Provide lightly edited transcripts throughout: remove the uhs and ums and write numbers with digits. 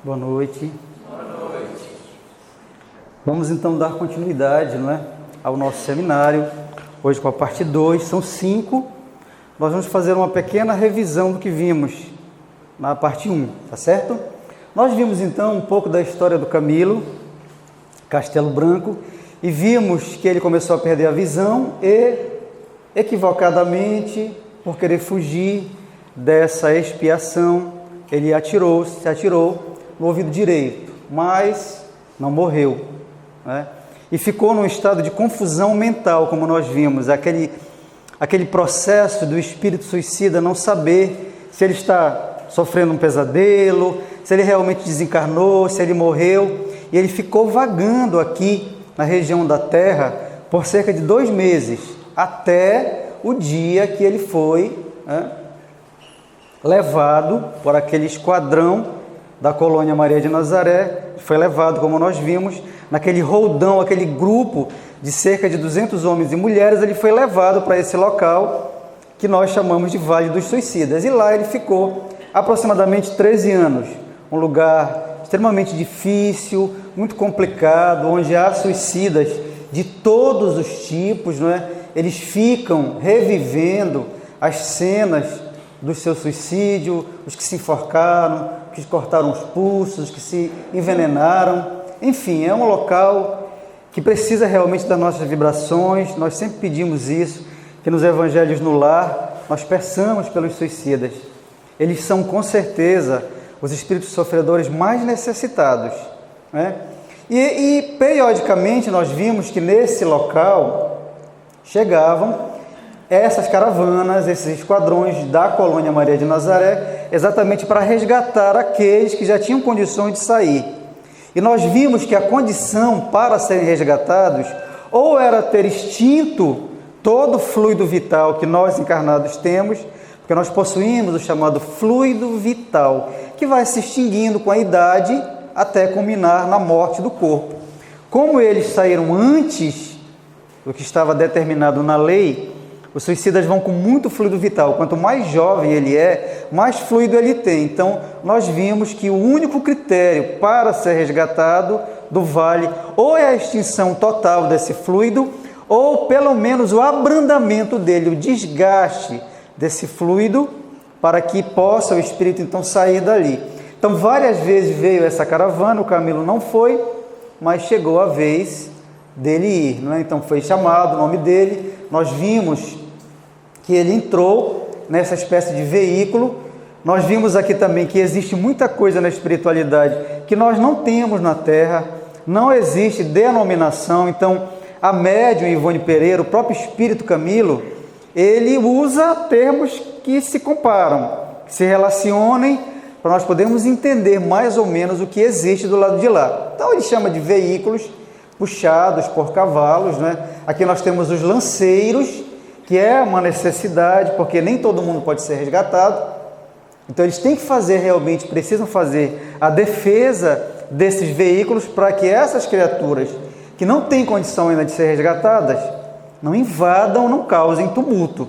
Boa noite. Boa noite. Vamos então dar continuidade, ao nosso seminário. Hoje com a parte 2, são 5. Nós vamos fazer uma pequena revisão do que vimos na parte 1, tá certo? Nós vimos então um pouco da história do Camilo Castelo Branco e vimos que ele começou a perder a visão e, equivocadamente, por querer fugir dessa expiação, ele se atirou no ouvido direito, mas não morreu, E ficou num estado de confusão mental, como nós vimos, aquele processo do espírito suicida não saber se ele está sofrendo um pesadelo, se ele realmente desencarnou, se ele morreu, e ele ficou vagando aqui na região da Terra por cerca de 2 meses, até o dia que ele foi levado por aquele esquadrão da colônia Maria de Nazaré, foi levado, como nós vimos, naquele roldão, aquele grupo de cerca de 200 homens e mulheres, ele foi levado para esse local que nós chamamos de Vale dos Suicidas. E lá ele ficou aproximadamente 13 anos, um lugar extremamente difícil, muito complicado, onde há suicidas de todos os tipos, Eles ficam revivendo as cenas do seu suicídio, os que se enforcaram, os que cortaram os pulsos, os que se envenenaram. Enfim, é um local que precisa realmente das nossas vibrações. Nós sempre pedimos isso, que nos evangelhos no lar nós peçamos pelos suicidas. Eles são com certeza os espíritos sofredores mais necessitados, E periodicamente nós vimos que nesse local chegavam essas caravanas, esses esquadrões da colônia Maria de Nazaré, exatamente para resgatar aqueles que já tinham condições de sair. E nós vimos que a condição para serem resgatados ou era ter extinto todo o fluido vital que nós encarnados temos, porque nós possuímos o chamado fluido vital, que vai se extinguindo com a idade até culminar na morte do corpo. Como eles saíram antes do que estava determinado na lei, os suicidas vão com muito fluido vital. Quanto mais jovem ele é, mais fluido ele tem. Então, nós vimos que o único critério para ser resgatado do vale ou é a extinção total desse fluido, ou pelo menos o abrandamento dele, o desgaste desse fluido, para que possa o espírito então sair dali. Então, várias vezes veio essa caravana, o Camilo não foi, mas chegou a vez dele ir, Então, foi chamado o nome dele, nós vimos que ele entrou nessa espécie de veículo. Nós vimos aqui também que existe muita coisa na espiritualidade que nós não temos na Terra, não existe denominação. Então, a médium Ivone Pereira, o próprio espírito Camilo, ele usa termos que se comparam, que se relacionem, para nós podermos entender mais ou menos o que existe do lado de lá. Então, ele chama de veículos puxados por cavalos, Aqui nós temos os lanceiros, que é uma necessidade, porque nem todo mundo pode ser resgatado. Então, eles têm que precisam fazer a defesa desses veículos para que essas criaturas que não têm condição ainda de ser resgatadas, não invadam, não causem tumulto.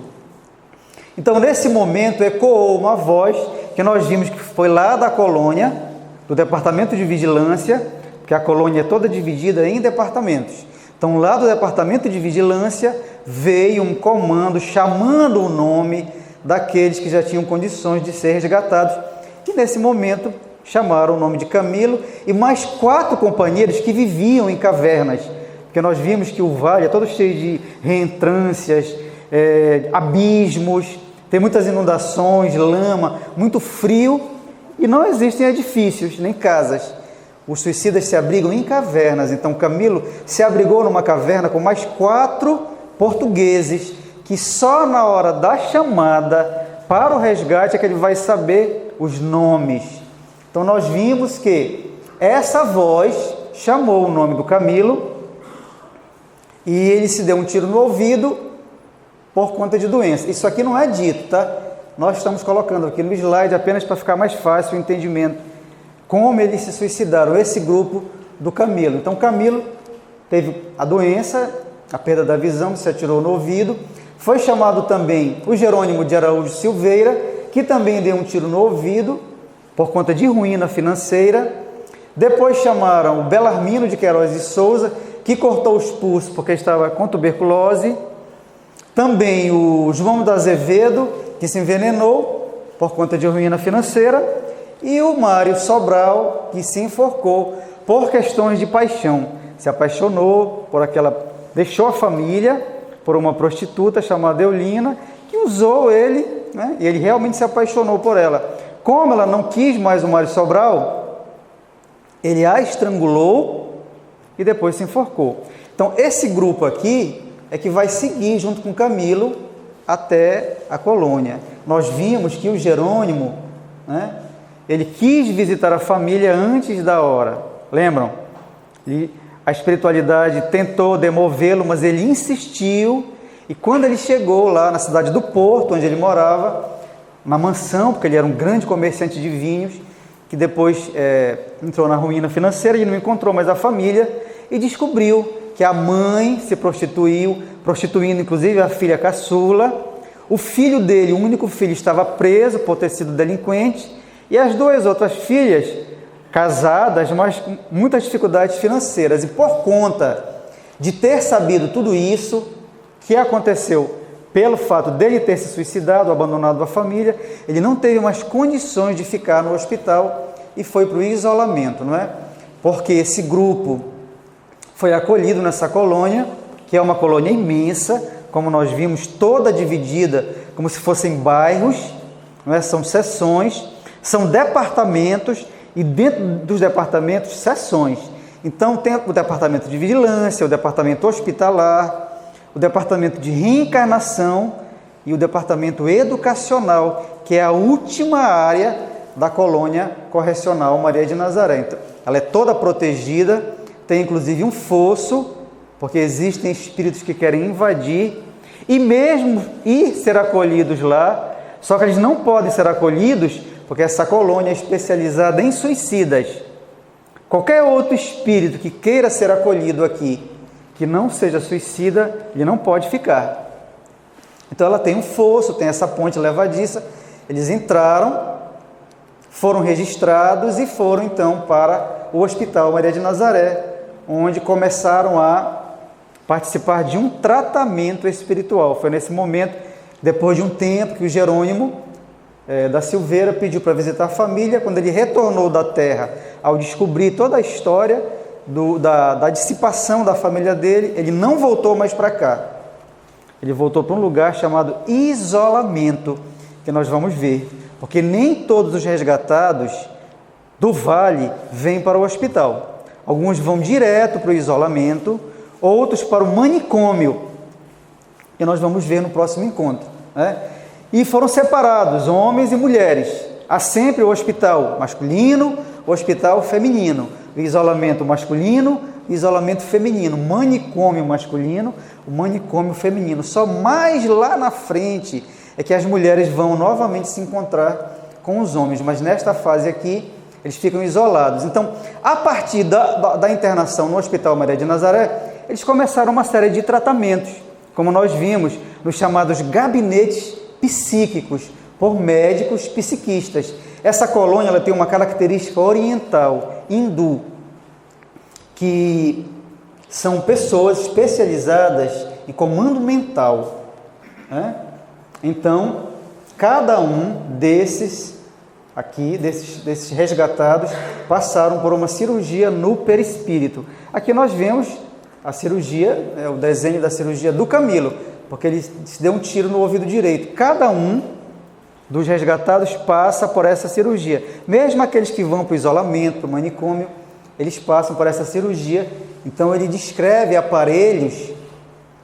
Então, nesse momento, ecoou uma voz que nós vimos que foi lá da colônia, do departamento de vigilância, porque a colônia é toda dividida em departamentos. Então, lá do departamento de vigilância, veio um comando chamando o nome daqueles que já tinham condições de ser resgatados. E, nesse momento, chamaram o nome de Camilo e mais 4 companheiros que viviam em cavernas. Porque nós vimos que o vale é todo cheio de reentrâncias, abismos, tem muitas inundações, lama, muito frio, e não existem edifícios, nem casas. Os suicidas se abrigam em cavernas. Então, Camilo se abrigou numa caverna com mais 4 portugueses, que só na hora da chamada para o resgate é que ele vai saber os nomes. Então, nós vimos que essa voz chamou o nome do Camilo e ele se deu um tiro no ouvido por conta de doença. Isso aqui não é dito, tá? Nós estamos colocando aqui no slide apenas para ficar mais fácil o entendimento como eles se suicidaram, esse grupo do Camilo. Então, Camilo teve a doença, a perda da visão, se atirou no ouvido. Foi chamado também o Jerônimo de Araújo Silveira, que também deu um tiro no ouvido, por conta de ruína financeira. Depois chamaram o Belarmino de Queiroz e Souza, que cortou os pulsos porque estava com tuberculose. Também o João do Azevedo, que se envenenou por conta de ruína financeira. E o Mário Sobral, que se enforcou por questões de paixão. Se apaixonou por deixou a família por uma prostituta chamada Eulina, que usou ele, né? E ele realmente se apaixonou por ela. Como ela não quis mais o Mário Sobral, ele a estrangulou e depois se enforcou. Então, esse grupo aqui é que vai seguir junto com Camilo até a colônia. Nós vimos que o Jerônimo, né, ele quis visitar a família antes da hora. Lembram? E a espiritualidade tentou demovê-lo, mas ele insistiu. E quando ele chegou lá na cidade do Porto, onde ele morava, na mansão, porque ele era um grande comerciante de vinhos, que depois entrou na ruína financeira e não encontrou mais a família, e descobriu que a mãe se prostituindo inclusive a filha caçula. O filho dele, o único filho, estava preso por ter sido delinquente, e as duas outras filhas, casadas, mas com muitas dificuldades financeiras. E por conta de ter sabido tudo isso, que aconteceu pelo fato dele ter se suicidado, abandonado a família, ele não teve mais condições de ficar no hospital e foi para o isolamento, não é? Porque esse grupo foi acolhido nessa colônia, que é uma colônia imensa, como nós vimos, toda dividida como se fossem bairros, não é? São seções, são departamentos, e dentro dos departamentos, seções. Então tem o departamento de vigilância, o departamento hospitalar, o departamento de reencarnação e o departamento educacional, que é a última área da colônia correcional Maria de Nazaré. Então, ela é toda protegida, tem inclusive um fosso, porque existem espíritos que querem invadir e mesmo ir ser acolhidos lá, só que eles não podem ser acolhidos porque essa colônia é especializada em suicidas. Qualquer outro espírito que queira ser acolhido aqui, que não seja suicida, ele não pode ficar. Então ela tem um fosso, tem essa ponte levadiça. Eles entraram, foram registrados e foram então para o Hospital Maria de Nazaré, onde começaram a participar de um tratamento espiritual. Foi nesse momento, depois de um tempo, que o Jerônimo da Silveira pediu para visitar a família. Quando ele retornou da terra, ao descobrir toda a história da dissipação da família dele, ele não voltou mais para cá. Ele voltou para um lugar chamado isolamento, que nós vamos ver, porque nem todos os resgatados do vale vêm para o hospital. Alguns vão direto para o isolamento, outros para o manicômio, que nós vamos ver no próximo encontro, né? E foram separados, homens e mulheres. Há sempre o hospital masculino, o hospital feminino, o isolamento masculino, o isolamento feminino, o manicômio masculino, o manicômio feminino. Só mais lá na frente é que as mulheres vão novamente se encontrar com os homens, mas nesta fase aqui eles ficam isolados. Então, a partir da internação no Hospital Maria de Nazaré, eles começaram uma série de tratamentos, como nós vimos nos chamados gabinetes psíquicos, por médicos psiquistas. Essa colônia ela tem uma característica oriental, hindu, que são pessoas especializadas em comando mental, né? Então, cada um desses resgatados passaram por uma cirurgia no perispírito. Aqui nós vemos a cirurgia, o desenho da cirurgia do Camilo, porque ele se deu um tiro no ouvido direito. Cada um dos resgatados passa por essa cirurgia. Mesmo aqueles que vão para o isolamento, para o manicômio, eles passam por essa cirurgia. Então ele descreve aparelhos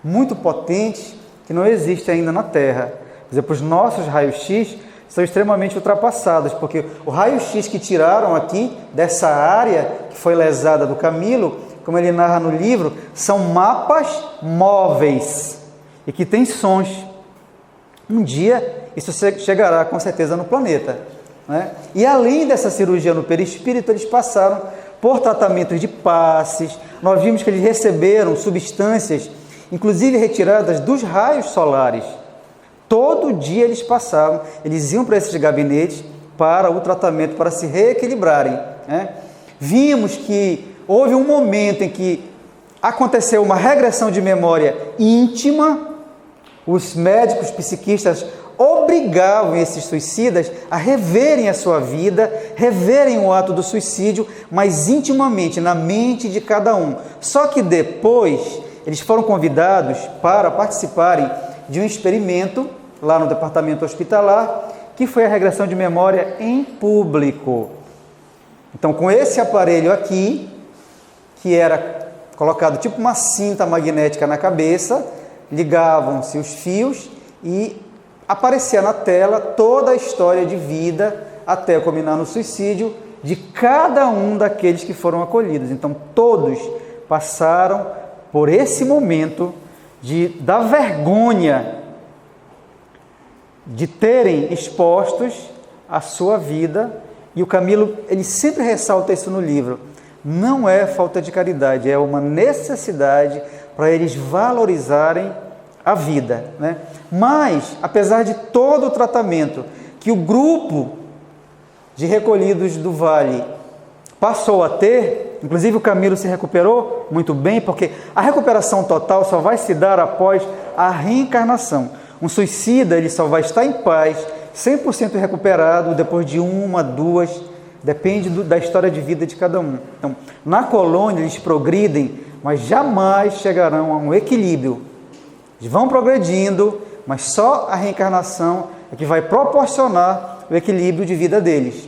muito potentes que não existem ainda na Terra. Por exemplo, os nossos raios-x são extremamente ultrapassados, porque o raio-x que tiraram aqui dessa área que foi lesada do Camilo, como ele narra no livro, são mapas móveis e que tem sons. Um dia isso chegará com certeza no planeta, né? E além dessa cirurgia no perispírito, eles passaram por tratamentos de passes. Nós vimos que eles receberam substâncias, inclusive retiradas dos raios solares. Todo dia eles passavam, eles iam para esses gabinetes para o tratamento, para se reequilibrarem, né? vimos que houve um momento em que aconteceu uma regressão de memória íntima. Os médicos psiquistas obrigavam esses suicidas a reverem a sua vida, reverem o ato do suicídio, mas intimamente, na mente de cada um. Só que depois, eles foram convidados para participarem de um experimento lá no departamento hospitalar, que foi a regressão de memória em público. Então, com esse aparelho aqui, que era colocado tipo uma cinta magnética na cabeça, ligavam-se os fios e aparecia na tela toda a história de vida, até culminar no suicídio, de cada um daqueles que foram acolhidos. Então, todos passaram por esse momento da vergonha de terem expostos a sua vida. E o Camilo, ele sempre ressalta isso no livro. Não é falta de caridade, é uma necessidade para eles valorizarem a vida, né? Mas, apesar de todo o tratamento que o grupo de recolhidos do Vale passou a ter, inclusive o Camilo se recuperou muito bem, porque a recuperação total só vai se dar após a reencarnação. Um suicida, ele só vai estar em paz, 100% recuperado, depois de 1, 2, depende da história de vida de cada um. Então, na colônia eles progridem, mas jamais chegarão a um equilíbrio. Eles vão progredindo, mas só a reencarnação é que vai proporcionar o equilíbrio de vida deles.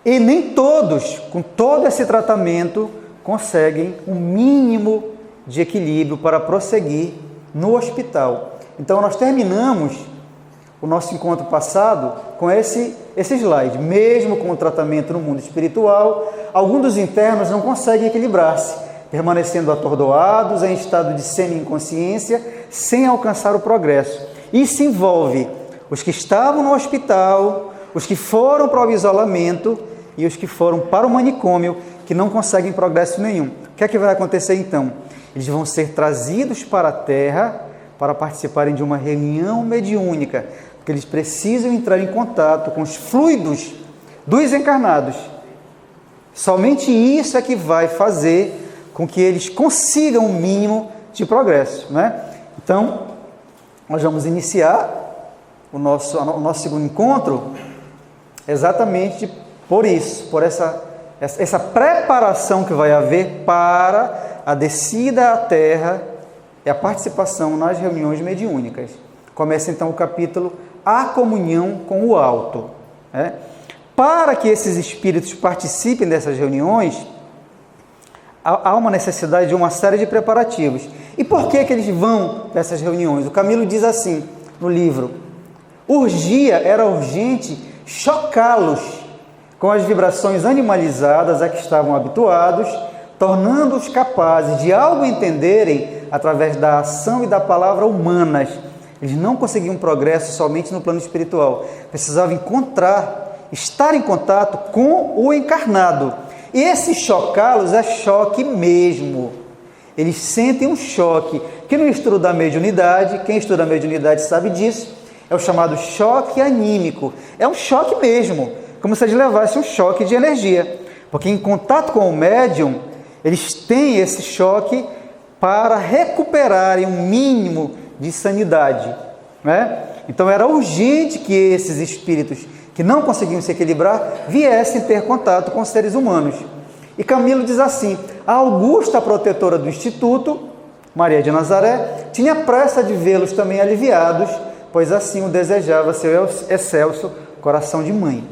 E nem todos, com todo esse tratamento, conseguem um mínimo de equilíbrio para prosseguir no hospital. Então, nós terminamos o nosso encontro passado com esse slide. Mesmo com o tratamento no mundo espiritual, alguns dos internos não conseguem equilibrar-se, permanecendo atordoados em estado de semi-inconsciência, sem alcançar o progresso. Isso envolve os que estavam no hospital, os que foram para o isolamento e os que foram para o manicômio, que não conseguem progresso nenhum. O que é que vai acontecer então? Eles vão ser trazidos para a Terra para participarem de uma reunião mediúnica, porque eles precisam entrar em contato com os fluidos dos encarnados. Somente isso é que vai fazer com que eles consigam um mínimo de progresso, né? Então, nós vamos iniciar o nosso segundo encontro exatamente por isso, por essa preparação que vai haver para a descida à Terra e a participação nas reuniões mediúnicas. Começa então o capítulo A Comunhão com o Alto, né? Para que esses espíritos participem dessas reuniões, há uma necessidade de uma série de preparativos. E por que eles vão para essas reuniões? O Camilo diz assim no livro: era urgente chocá-los com as vibrações animalizadas a que estavam habituados, tornando-os capazes de algo entenderem através da ação e da palavra humanas. Eles não conseguiam progresso somente no plano espiritual, precisavam estar em contato com o encarnado. E esse chocá-los é choque mesmo. Eles sentem um choque, que no estudo da mediunidade, quem estuda a mediunidade sabe disso, é o chamado choque anímico. É um choque mesmo, como se eles levassem um choque de energia. Porque em contato com o médium, eles têm esse choque para recuperarem um mínimo de sanidade, né? Então era urgente que esses espíritos que não conseguiam se equilibrar viessem ter contato com os seres humanos. E Camilo diz assim: a augusta protetora do Instituto, Maria de Nazaré, tinha pressa de vê-los também aliviados, pois assim o desejava seu excelso coração de mãe.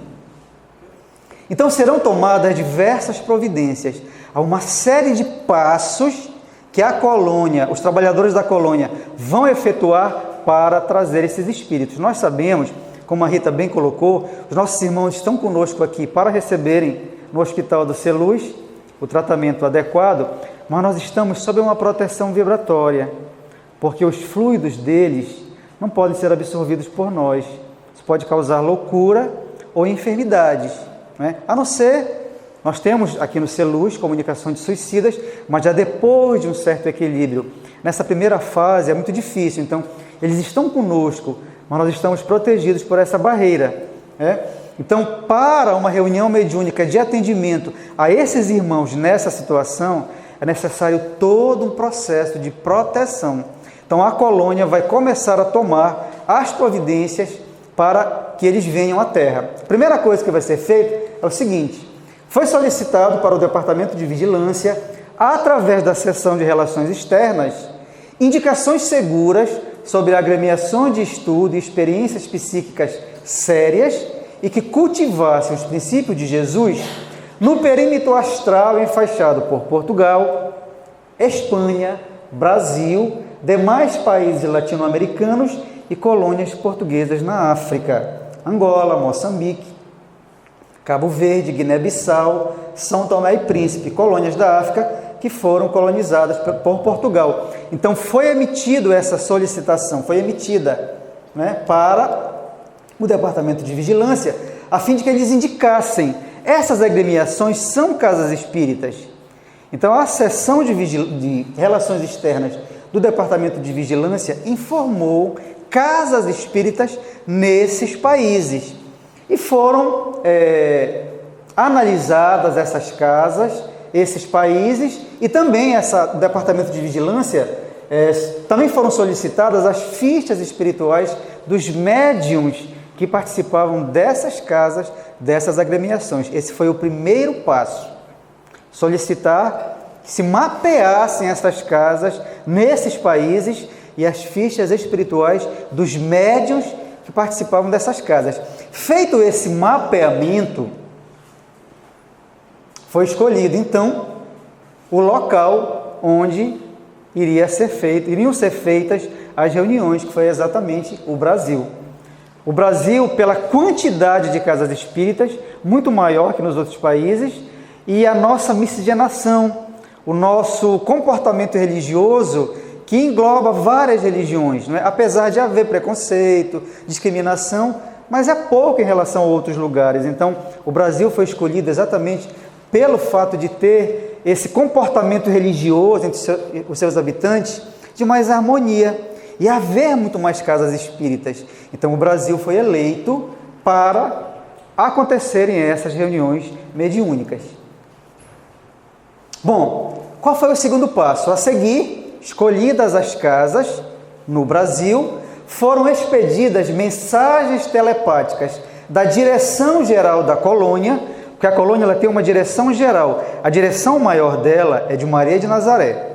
Então serão tomadas diversas providências, há uma série de passos que a colônia, os trabalhadores da colônia vão efetuar para trazer esses espíritos. Nós sabemos, como a Rita bem colocou, os nossos irmãos estão conosco aqui para receberem no Hospital do Celuz o tratamento adequado, mas nós estamos sob uma proteção vibratória, porque os fluidos deles não podem ser absorvidos por nós. Isso pode causar loucura ou enfermidades, né? A não ser, nós temos aqui no Celuz comunicação de suicidas, mas já depois de um certo equilíbrio. Nessa primeira fase é muito difícil, então eles estão conosco, mas nós estamos protegidos por essa barreira, né? Então, para uma reunião mediúnica de atendimento a esses irmãos nessa situação, é necessário todo um processo de proteção. Então, a colônia vai começar a tomar as providências para que eles venham à Terra. A primeira coisa que vai ser feita é o seguinte: foi solicitado para o Departamento de Vigilância, através da Seção de Relações Externas, indicações seguras sobre agremiações de estudo e experiências psíquicas sérias e que cultivassem os princípios de Jesus no perímetro astral enfaixado por Portugal, Espanha, Brasil, demais países latino-americanos e colônias portuguesas na África, Angola, Moçambique, Cabo Verde, Guiné-Bissau, São Tomé e Príncipe, colônias da África que foram colonizadas por Portugal. Então foi emitida essa solicitação, para o Departamento de Vigilância, a fim de que eles indicassem: essas agremiações são casas espíritas. Então a Seção de Relações Externas do Departamento de Vigilância informou casas espíritas nesses países. E foram analisadas essas casas, esses países, e também o Departamento de Vigilância, também foram solicitadas as fichas espirituais dos médiuns que participavam dessas casas, dessas agremiações. Esse foi o primeiro passo: solicitar que se mapeassem essas casas nesses países e as fichas espirituais dos médiuns que participavam dessas casas. Feito esse mapeamento, foi escolhido então o local onde iriam ser feitas as reuniões, que foi exatamente o Brasil. O Brasil, pela quantidade de casas espíritas, muito maior que nos outros países, e a nossa miscigenação, o nosso comportamento religioso, que engloba várias religiões, não é? Apesar de haver preconceito, discriminação, mas é pouco em relação a outros lugares. Então, o Brasil foi escolhido exatamente pelo fato de ter esse comportamento religioso entre os seus habitantes de mais harmonia e haver muito mais casas espíritas. Então, o Brasil foi eleito para acontecerem essas reuniões mediúnicas. Bom, qual foi o segundo passo? A seguir, escolhidas as casas no Brasil, foram expedidas mensagens telepáticas da direção geral da colônia, porque a colônia ela tem uma direção geral. A direção maior dela é de Maria de Nazaré.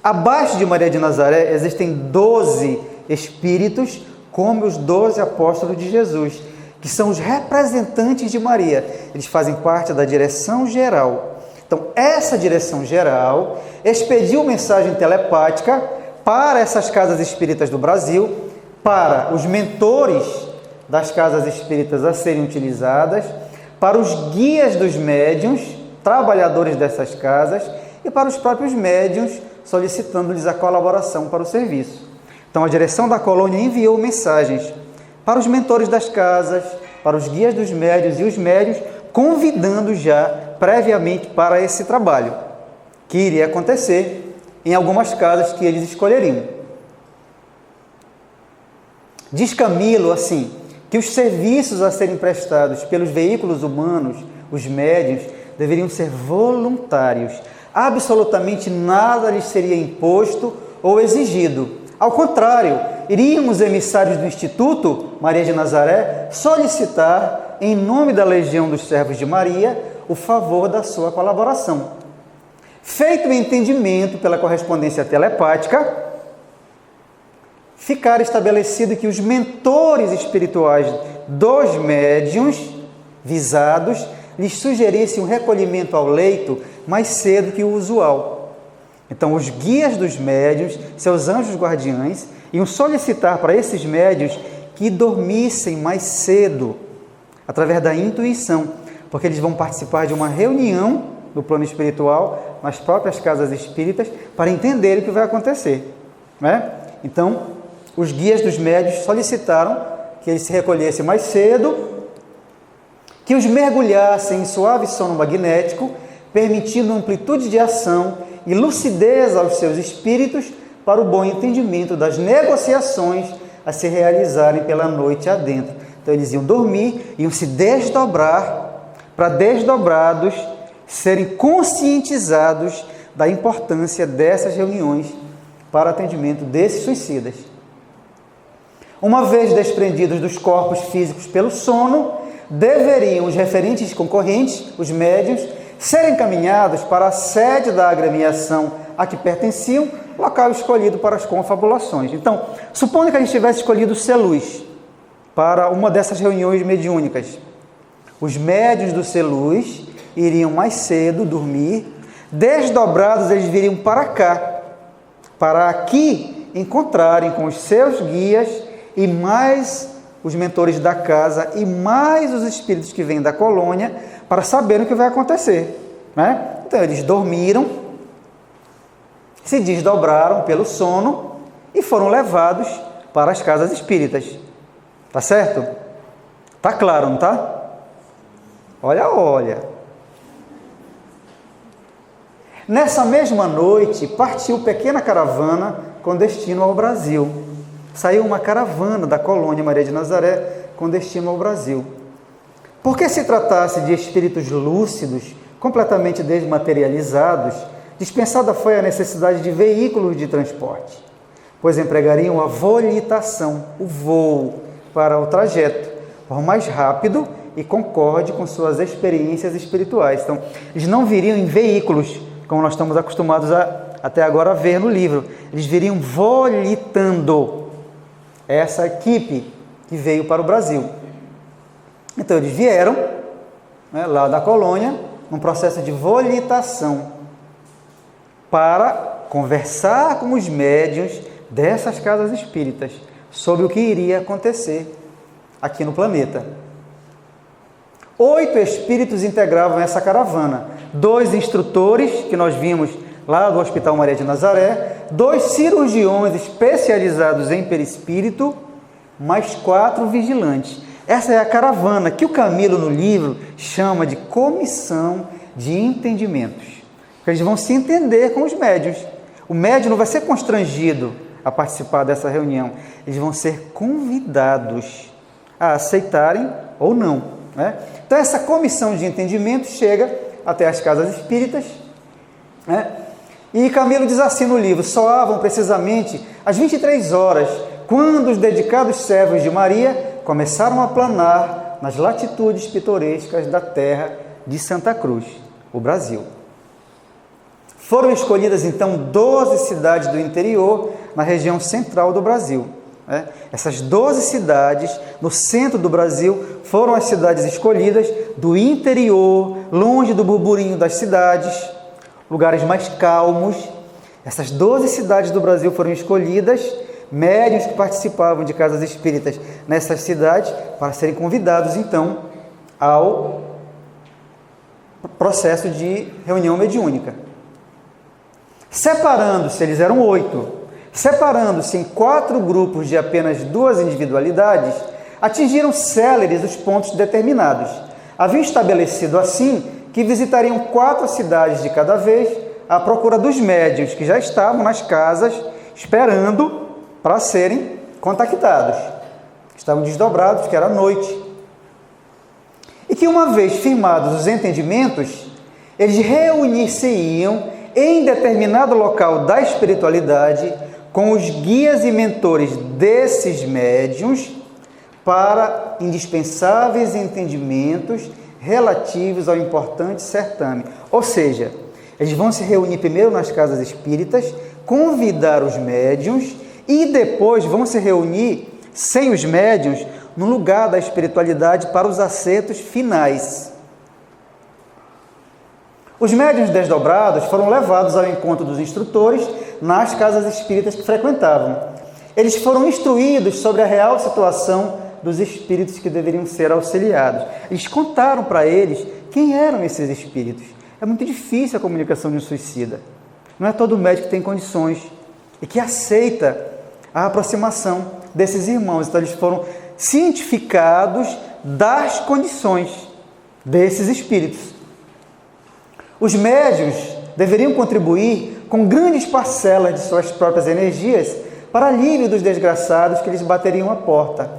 Abaixo de Maria de Nazaré existem 12 espíritos, como os 12 apóstolos de Jesus, que são os representantes de Maria. Eles fazem parte da direção geral. Então, essa direção geral expediu mensagem telepática para essas casas espíritas do Brasil, para os mentores das casas espíritas a serem utilizadas, para os guias dos médiuns, trabalhadores dessas casas, e para os próprios médiuns, solicitando-lhes a colaboração para o serviço. Então, a direção da colônia enviou mensagens para os mentores das casas, para os guias dos médiuns e os médiuns, convidando já previamente para esse trabalho, que iria acontecer em algumas casas que eles escolheriam. Diz Camilo assim, que os serviços a serem prestados pelos veículos humanos, os médiuns, deveriam ser voluntários. Absolutamente nada lhes seria imposto ou exigido. Ao contrário, iriam os emissários do Instituto Maria de Nazaré solicitar, em nome da Legião dos Servos de Maria, o favor da sua colaboração. Feito o entendimento pela correspondência telepática, ficar estabelecido que os mentores espirituais dos médiuns visados lhes sugerissem um recolhimento ao leito mais cedo que o usual. Então, os guias dos médiuns, seus anjos guardiães, iam solicitar para esses médiuns que dormissem mais cedo, através da intuição, porque eles vão participar de uma reunião no plano espiritual, nas próprias casas espíritas, para entender o que vai acontecer, né? Então, os guias dos médiuns solicitaram que eles se recolhessem mais cedo, que os mergulhassem em suave sono magnético, permitindo amplitude de ação e lucidez aos seus espíritos para o bom entendimento das negociações a se realizarem pela noite adentro. Então eles iam dormir, iam se desdobrar, para desdobrados serem conscientizados da importância dessas reuniões para atendimento desses suicidas. Uma vez desprendidos dos corpos físicos pelo sono, deveriam os referentes concorrentes, os médiuns, serem encaminhados para a sede da agremiação a que pertenciam, local escolhido para as confabulações. Então, supondo que a gente tivesse escolhido o Celuz para uma dessas reuniões mediúnicas, os médiuns do Celuz iriam mais cedo dormir, desdobrados eles viriam para cá, para aqui encontrarem com os seus guias e mais os mentores da casa e mais os espíritos que vêm da colônia para saberem o que vai acontecer, né? Então eles dormiram, se desdobraram pelo sono e foram levados para as casas espíritas. Tá certo? Tá claro, não tá? Olha. Nessa mesma noite, partiu pequena caravana com destino ao Brasil. Saiu uma caravana da colônia Maria de Nazaré com destino ao Brasil. Porque se tratasse de espíritos lúcidos, completamente desmaterializados, dispensada foi a necessidade de veículos de transporte, pois empregariam a volitação, o voo, para o trajeto, por mais rápido e concorde com suas experiências espirituais. Então, eles não viriam em veículos, como nós estamos acostumados até agora a ver no livro. Eles viriam volitando essa equipe que veio para o Brasil. Então, eles vieram, né, lá da colônia, num processo de volitação, para conversar com os médiuns dessas casas espíritas sobre o que iria acontecer aqui no planeta. 8 espíritos integravam essa caravana, 2 instrutores, que nós vimos lá do Hospital Maria de Nazaré, 2 cirurgiões especializados em perispírito, mais 4 vigilantes. Essa é a caravana que o Camilo, no livro, chama de comissão de entendimentos. Porque eles vão se entender com os médiuns. O médium não vai ser constrangido a participar dessa reunião. Eles vão ser convidados a aceitarem ou não, né? Então, essa comissão de entendimento chega até as casas espíritas, né? E Camilo diz assim no livro: soavam precisamente às 23 horas, quando os dedicados servos de Maria começaram a planar nas latitudes pitorescas da terra de Santa Cruz, o Brasil. Foram escolhidas, então, 12 cidades do interior, na região central do Brasil. Essas 12 cidades, no centro do Brasil, foram as cidades escolhidas do interior, longe do burburinho das cidades, lugares mais calmos. Essas 12 cidades do Brasil foram escolhidas, médiuns que participavam de casas espíritas nessas cidades, para serem convidados, então, ao processo de reunião mediúnica. Separando-se, eles eram 8, separando-se em 4 grupos de apenas 2 individualidades, atingiram céleres os pontos determinados. Haviam estabelecido assim que visitariam 4 cidades de cada vez, à procura dos médiuns que já estavam nas casas, esperando para serem contactados. Estavam desdobrados, que era noite. E que, uma vez firmados os entendimentos, eles reunir-se-iam em determinado local da espiritualidade com os guias e mentores desses médiuns para indispensáveis entendimentos relativos ao importante certame. Ou seja, eles vão se reunir primeiro nas casas espíritas, convidar os médiuns e depois vão se reunir sem os médiuns no lugar da espiritualidade para os acertos finais. Os médiuns desdobrados foram levados ao encontro dos instrutores nas casas espíritas que frequentavam. Eles foram instruídos sobre a real situação dos espíritos que deveriam ser auxiliados. Eles contaram para eles quem eram esses espíritos. É muito difícil a comunicação de um suicida. Não é todo médico que tem condições e que aceita a aproximação desses irmãos. Então, eles foram cientificados das condições desses espíritos. Os médiuns deveriam contribuir com grandes parcelas de suas próprias energias para alívio dos desgraçados que lhes bateriam a porta.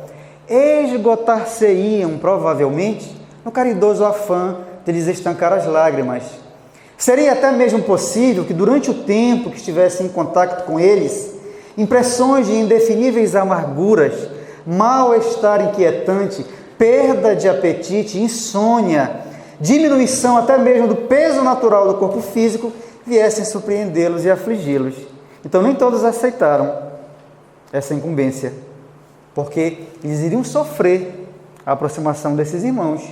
esgotar-se-iam, provavelmente, no caridoso afã de lhes estancar as lágrimas. Seria até mesmo possível que, durante o tempo que estivesse em contato com eles, impressões de indefiníveis amarguras, mal-estar inquietante, perda de apetite, insônia, diminuição até mesmo do peso natural do corpo físico, viessem surpreendê-los e afligi-los. Então, nem todos aceitaram essa incumbência, porque eles iriam sofrer a aproximação desses irmãos.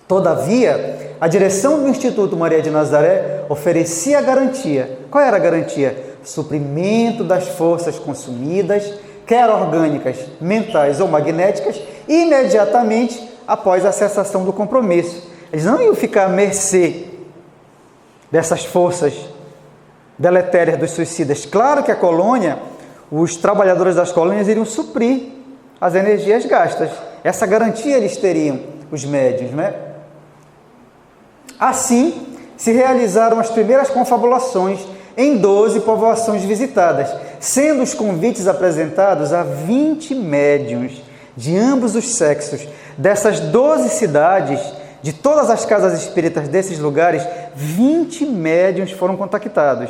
Todavia, a direção do Instituto Maria de Nazaré oferecia a garantia. Qual era a garantia? Suprimento das forças consumidas, quer orgânicas, mentais ou magnéticas, imediatamente após a cessação do compromisso. Eles não iam ficar à mercê dessas forças deletérias dos suicidas. Claro que a colônia, os trabalhadores das colônias iriam suprir as energias gastas. Essa garantia eles teriam, os médiuns, né? Assim, se realizaram as primeiras confabulações em 12 povoações visitadas, sendo os convites apresentados a 20 médiuns de ambos os sexos. Dessas 12 cidades, de todas as casas espíritas desses lugares, 20 médiuns foram contactados.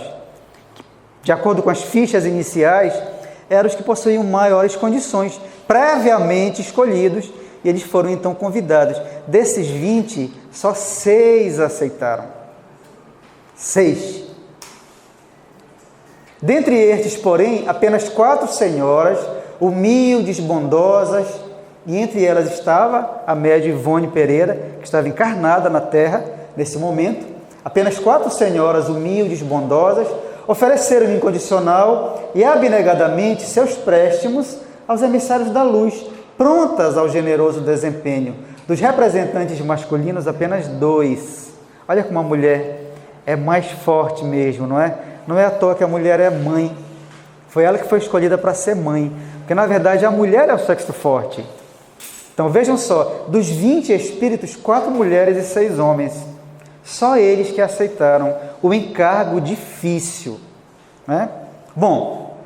De acordo com as fichas iniciais, eram os que possuíam maiores condições, previamente escolhidos, e eles foram então convidados. Desses 20, só 6 aceitaram. 6. Dentre estes, porém, apenas 4 senhoras, humildes, bondosas, e entre elas estava a médium Ivone Pereira, que estava encarnada na Terra nesse momento. Apenas 4 senhoras humildes, bondosas, ofereceram incondicional e abnegadamente seus préstimos aos emissários da luz, prontas ao generoso desempenho. Dos representantes masculinos, apenas 2. Olha como a mulher é mais forte mesmo, não é? Não é à toa que a mulher é mãe. Foi ela que foi escolhida para ser mãe. Porque, na verdade, a mulher é o sexo forte. Então, vejam só, dos 20 espíritos, 4 mulheres e 6 homens. Só eles que aceitaram o encargo difícil, né? Bom,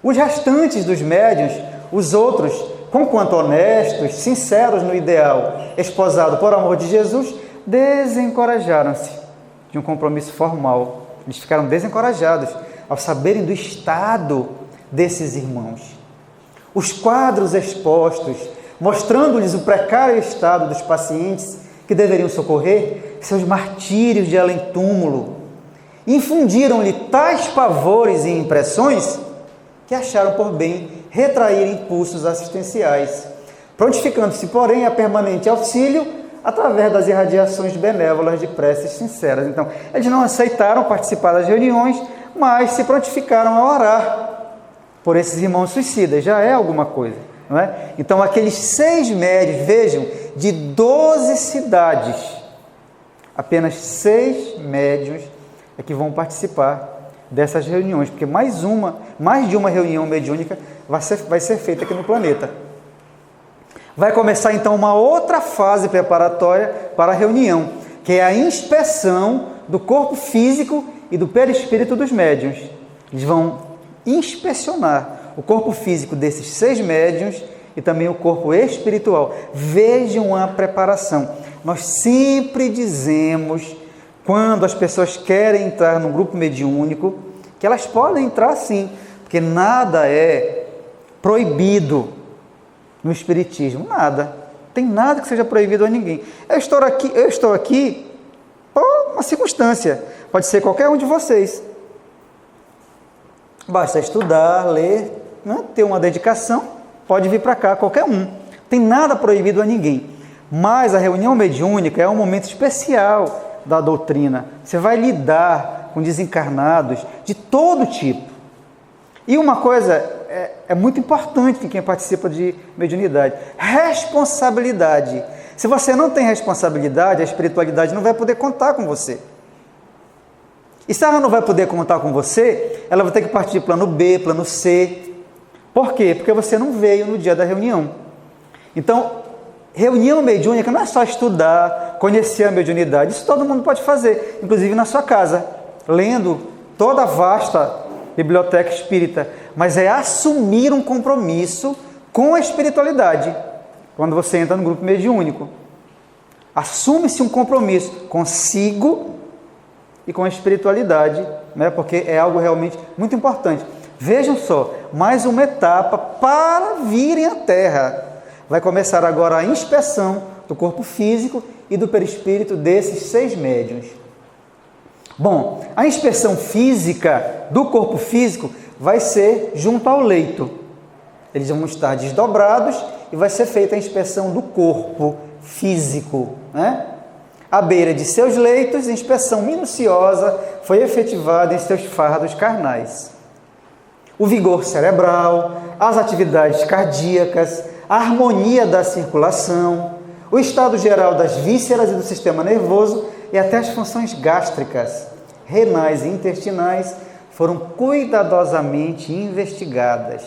os restantes dos médiuns, os outros, conquanto honestos, sinceros no ideal, esposado por amor de Jesus, desencorajaram-se de um compromisso formal. Eles ficaram desencorajados ao saberem do estado desses irmãos. Os quadros expostos, mostrando-lhes o precário estado dos pacientes que deveriam socorrer, seus martírios de além-túmulo, infundiram-lhe tais pavores e impressões que acharam por bem retrair impulsos assistenciais, prontificando-se, porém, a permanente auxílio através das irradiações benévolas de preces sinceras. Então, eles não aceitaram participar das reuniões, mas se prontificaram a orar por esses irmãos suicidas. Já é alguma coisa, não é? Então, aqueles 6 médiuns, vejam, de 12 cidades, apenas 6 médiuns é que vão participar dessas reuniões, porque mais de uma reunião mediúnica vai ser feita aqui no planeta. Vai começar então uma outra fase preparatória para a reunião, que é a inspeção do corpo físico e do perispírito dos médiuns. Eles vão inspecionar o corpo físico desses 6 médiuns e também o corpo espiritual. Vejam a preparação. Nós sempre dizemos, quando as pessoas querem entrar num grupo mediúnico, que elas podem entrar sim, porque nada é proibido no espiritismo, nada. Tem nada que seja proibido a ninguém. Eu estou aqui por uma circunstância. Pode ser qualquer um de vocês. Basta estudar, ler, né? Ter uma dedicação, pode vir para cá, qualquer um. Tem nada proibido a ninguém. Mas a reunião mediúnica é um momento especial da doutrina. Você vai lidar com desencarnados de todo tipo. E uma coisa é muito importante em quem participa de mediunidade: responsabilidade. Se você não tem responsabilidade, a espiritualidade não vai poder contar com você. E se ela não vai poder contar com você, ela vai ter que partir plano B, plano C. Por quê? Porque você não veio no dia da reunião. Então, reunião mediúnica não é só estudar, conhecer a mediunidade. Isso todo mundo pode fazer, inclusive na sua casa, lendo toda a vasta biblioteca espírita. mas é assumir um compromisso com a espiritualidade. Quando você entra no grupo mediúnico, assume-se um compromisso consigo e com a espiritualidade, né? Porque é algo realmente muito importante. Vejam só, mais uma etapa para virem à Terra. Vai começar agora a inspeção do corpo físico e do perispírito desses 6 médiuns. Bom, a inspeção física do corpo físico vai ser junto ao leito. Eles vão estar desdobrados e vai ser feita a inspeção do corpo físico, né? À beira de seus leitos, a inspeção minuciosa foi efetivada em seus fardos carnais. O vigor cerebral, as atividades cardíacas, a harmonia da circulação, o estado geral das vísceras e do sistema nervoso e até as funções gástricas, renais e intestinais foram cuidadosamente investigadas.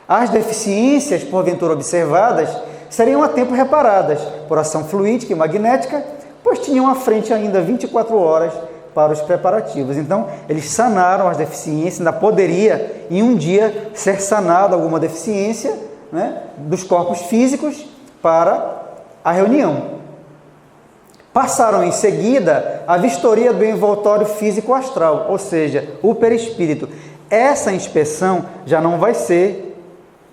As deficiências, porventura observadas, seriam a tempo reparadas por ação fluídica e magnética, pois tinham à frente ainda 24 horas para os preparativos. Então, eles sanaram as deficiências, ainda poderia em um dia ser sanada alguma deficiência, né, dos corpos físicos para a reunião. Passaram em seguida a vistoria do envoltório físico astral, ou seja, o perispírito. Essa inspeção já não vai ser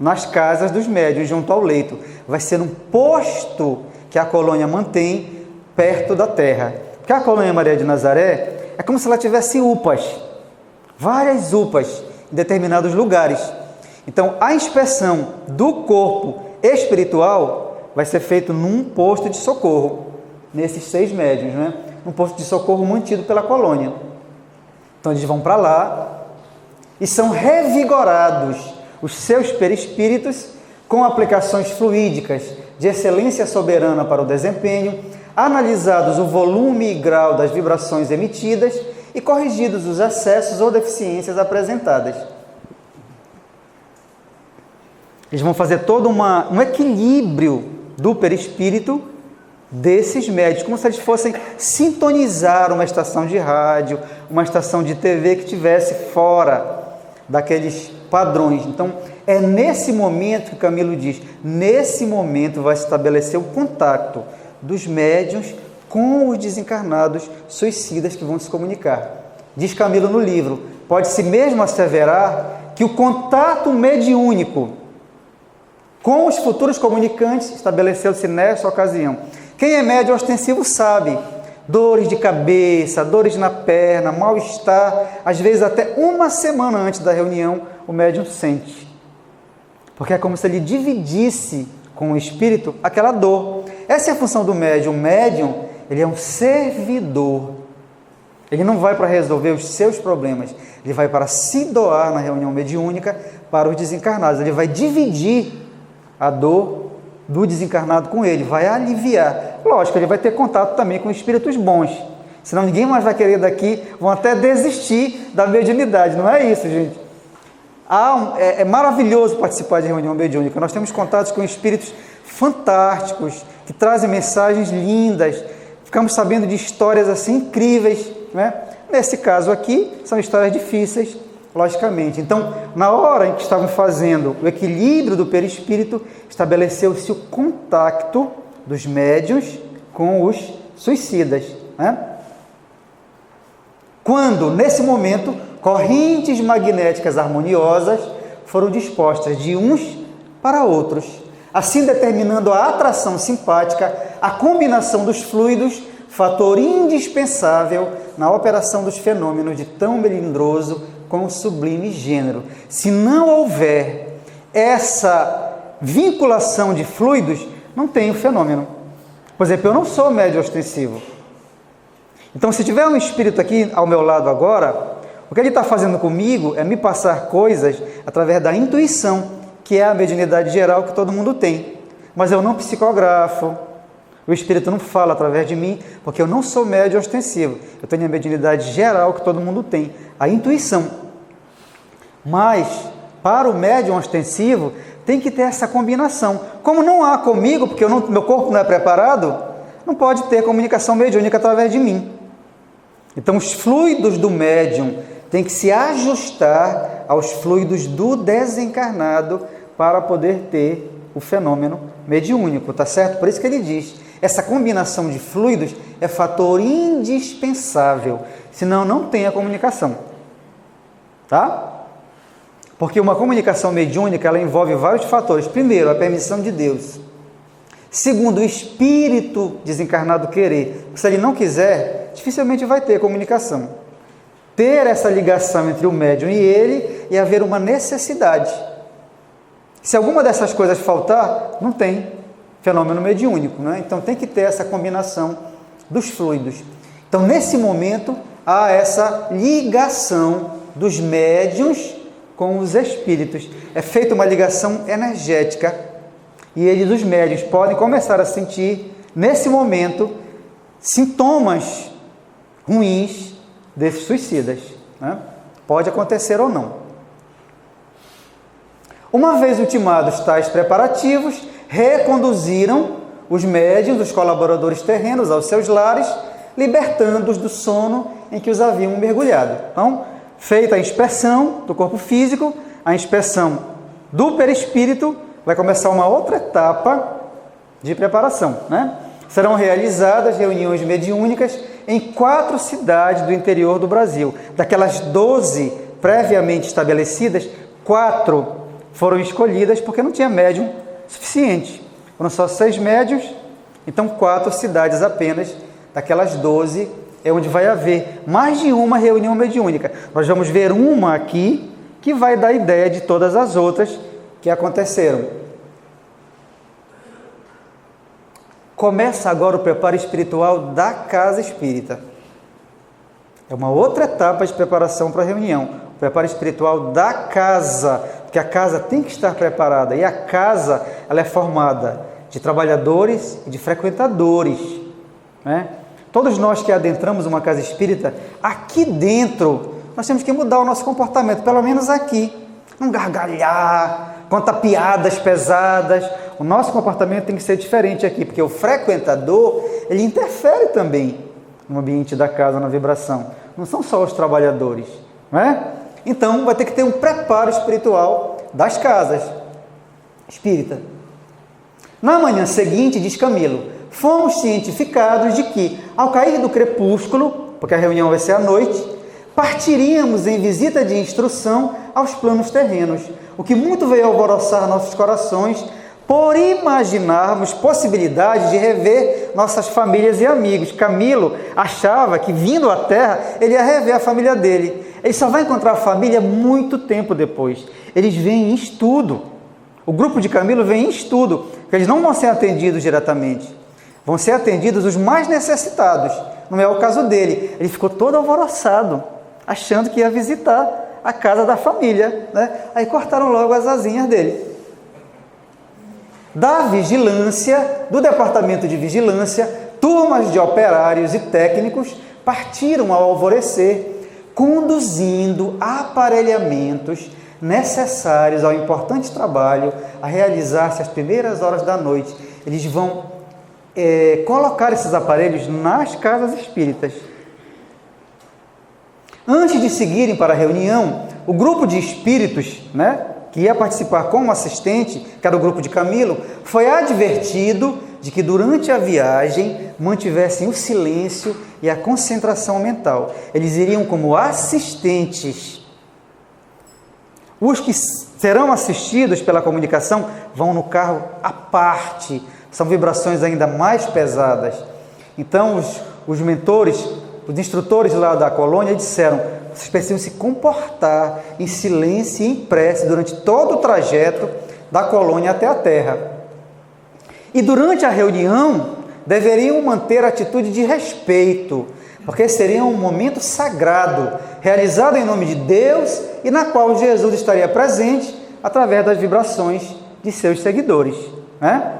nas casas dos médiuns, junto ao leito. Vai ser um posto que a colônia mantém perto da Terra. Porque a colônia Maria de Nazaré é como se ela tivesse UPAs, várias UPAs em determinados lugares. Então, a inspeção do corpo espiritual vai ser feita num posto de socorro, nesses 6 médiuns, né? Um posto de socorro mantido pela colônia. Então, eles vão para lá e são revigorados os seus perispíritos com aplicações fluídicas de excelência soberana para o desempenho, analisados o volume e grau das vibrações emitidas e corrigidos os excessos ou deficiências apresentadas. Eles vão fazer todo um equilíbrio do perispírito desses médios, como se eles fossem sintonizar uma estação de rádio, uma estação de TV que estivesse fora daqueles padrões. Então, é nesse momento que Camilo diz, nesse momento vai se estabelecer o contato dos médiuns com os desencarnados suicidas que vão se comunicar. Diz Camilo no livro, pode-se mesmo asseverar que o contato mediúnico com os futuros comunicantes estabeleceu-se nessa ocasião. Quem é médium ostensivo sabe, dores de cabeça, dores na perna, mal-estar, às vezes até uma semana antes da reunião, o médium sente. Porque é como se ele dividisse com o espírito aquela dor. Essa é a função do médium. O médium, ele é um servidor. Ele não vai para resolver os seus problemas, ele vai para se doar na reunião mediúnica para os desencarnados. Ele vai dividir a dor do desencarnado com ele, vai aliviar. Lógico, ele vai ter contato também com espíritos bons, senão ninguém mais vai querer daqui, vão até desistir da mediunidade. Não é isso, gente. É maravilhoso participar de reunião mediúnica. Nós temos contatos com espíritos fantásticos, que trazem mensagens lindas, ficamos sabendo de histórias assim incríveis, né? Nesse caso aqui, são histórias difíceis, logicamente. Então, na hora em que estavam fazendo o equilíbrio do perispírito, estabeleceu-se o contato dos médiuns com os suicidas, né? Quando, nesse momento, correntes magnéticas harmoniosas foram dispostas de uns para outros, assim determinando a atração simpática, a combinação dos fluidos, fator indispensável na operação dos fenômenos de tão melindroso com sublime gênero. Se não houver essa vinculação de fluidos, não tem o fenômeno. Por exemplo, eu não sou médium ostensivo. Então, se tiver um espírito aqui ao meu lado agora, o que ele está fazendo comigo é me passar coisas através da intuição, que é a mediunidade geral que todo mundo tem. Mas eu não psicografo, o espírito não fala através de mim, porque eu não sou médium ostensivo. Eu tenho a mediunidade geral que todo mundo tem, a intuição. Mas, para o médium ostensivo, tem que ter essa combinação. Como não há comigo, porque meu corpo não é preparado, não pode ter comunicação mediúnica através de mim. Então, os fluidos do médium tem que se ajustar aos fluidos do desencarnado para poder ter o fenômeno mediúnico, tá certo? Por isso que ele diz, essa combinação de fluidos é fator indispensável, senão não tem a comunicação, tá? Porque uma comunicação mediúnica, ela envolve vários fatores. Primeiro, a permissão de Deus. Segundo, o espírito desencarnado querer. Se ele não quiser, dificilmente vai ter comunicação. Ter essa ligação entre o médium e ele e haver uma necessidade. Se alguma dessas coisas faltar, não tem fenômeno mediúnico, né? Então tem que ter essa combinação dos fluidos. Então nesse momento há essa ligação dos médiuns com os espíritos. É feita uma ligação energética e eles, os médiuns, podem começar a sentir nesse momento sintomas ruins desses suicidas, né? Pode acontecer ou não. Uma vez ultimados tais preparativos, reconduziram os médiuns, os colaboradores terrenos, aos seus lares, libertando-os do sono em que os haviam mergulhado. Então, feita a inspeção do corpo físico, a inspeção do perispírito, vai começar uma outra etapa de preparação, né? Serão realizadas reuniões mediúnicas em 4 cidades do interior do Brasil. Daquelas 12 previamente estabelecidas, 4 foram escolhidas porque não tinha médium suficiente. Foram só 6 médiuns, então 4 cidades apenas, daquelas 12, é onde vai haver mais de uma reunião mediúnica. Nós vamos ver uma aqui, que vai dar ideia de todas as outras que aconteceram. Começa agora o preparo espiritual da casa espírita. É uma outra etapa de preparação para a reunião. O preparo espiritual da casa, porque a casa tem que estar preparada. E a casa, ela é formada de trabalhadores e de frequentadores, né? Todos nós que adentramos uma casa espírita, aqui dentro, nós temos que mudar o nosso comportamento, pelo menos aqui. Não gargalhar, contar piadas pesadas. O nosso comportamento tem que ser diferente aqui, porque o frequentador, ele interfere também no ambiente da casa, na vibração. Não são só os trabalhadores, não é? Então, vai ter que ter um preparo espiritual das casas espírita. Na manhã seguinte, diz Camilo, fomos cientificados de que, ao cair do crepúsculo, porque a reunião vai ser à noite, partiríamos em visita de instrução aos planos terrenos, o que muito veio alvoroçar nossos corações por imaginarmos possibilidade de rever nossas famílias e amigos. Camilo achava que, vindo à Terra, ele ia rever a família dele. Ele só vai encontrar a família muito tempo depois. Eles vêm em estudo. O grupo de Camilo vem em estudo, porque eles não vão ser atendidos diretamente. Vão ser atendidos os mais necessitados. Não é o caso dele. Ele ficou todo alvoroçado, achando que ia visitar a casa da família, né? Aí cortaram logo as asinhas dele. Da vigilância, do departamento de vigilância, turmas de operários e técnicos partiram ao alvorecer, conduzindo aparelhamentos necessários ao importante trabalho a realizar-se às primeiras horas da noite. Eles vão colocar esses aparelhos nas casas espíritas. Antes de seguirem para a reunião, o grupo de espíritos, né, que ia participar como assistente, que era o grupo de Camilo, foi advertido de que durante a viagem mantivessem o silêncio e a concentração mental. Eles iriam como assistentes. Os que serão assistidos pela comunicação vão no carro à parte. São vibrações ainda mais pesadas. Então, os mentores, os instrutores lá da colônia disseram: vocês precisam se comportar em silêncio e em prece durante todo o trajeto da colônia até a Terra. E durante a reunião, deveriam manter a atitude de respeito, porque seria um momento sagrado, realizado em nome de Deus e na qual Jesus estaria presente através das vibrações de seus seguidores, né?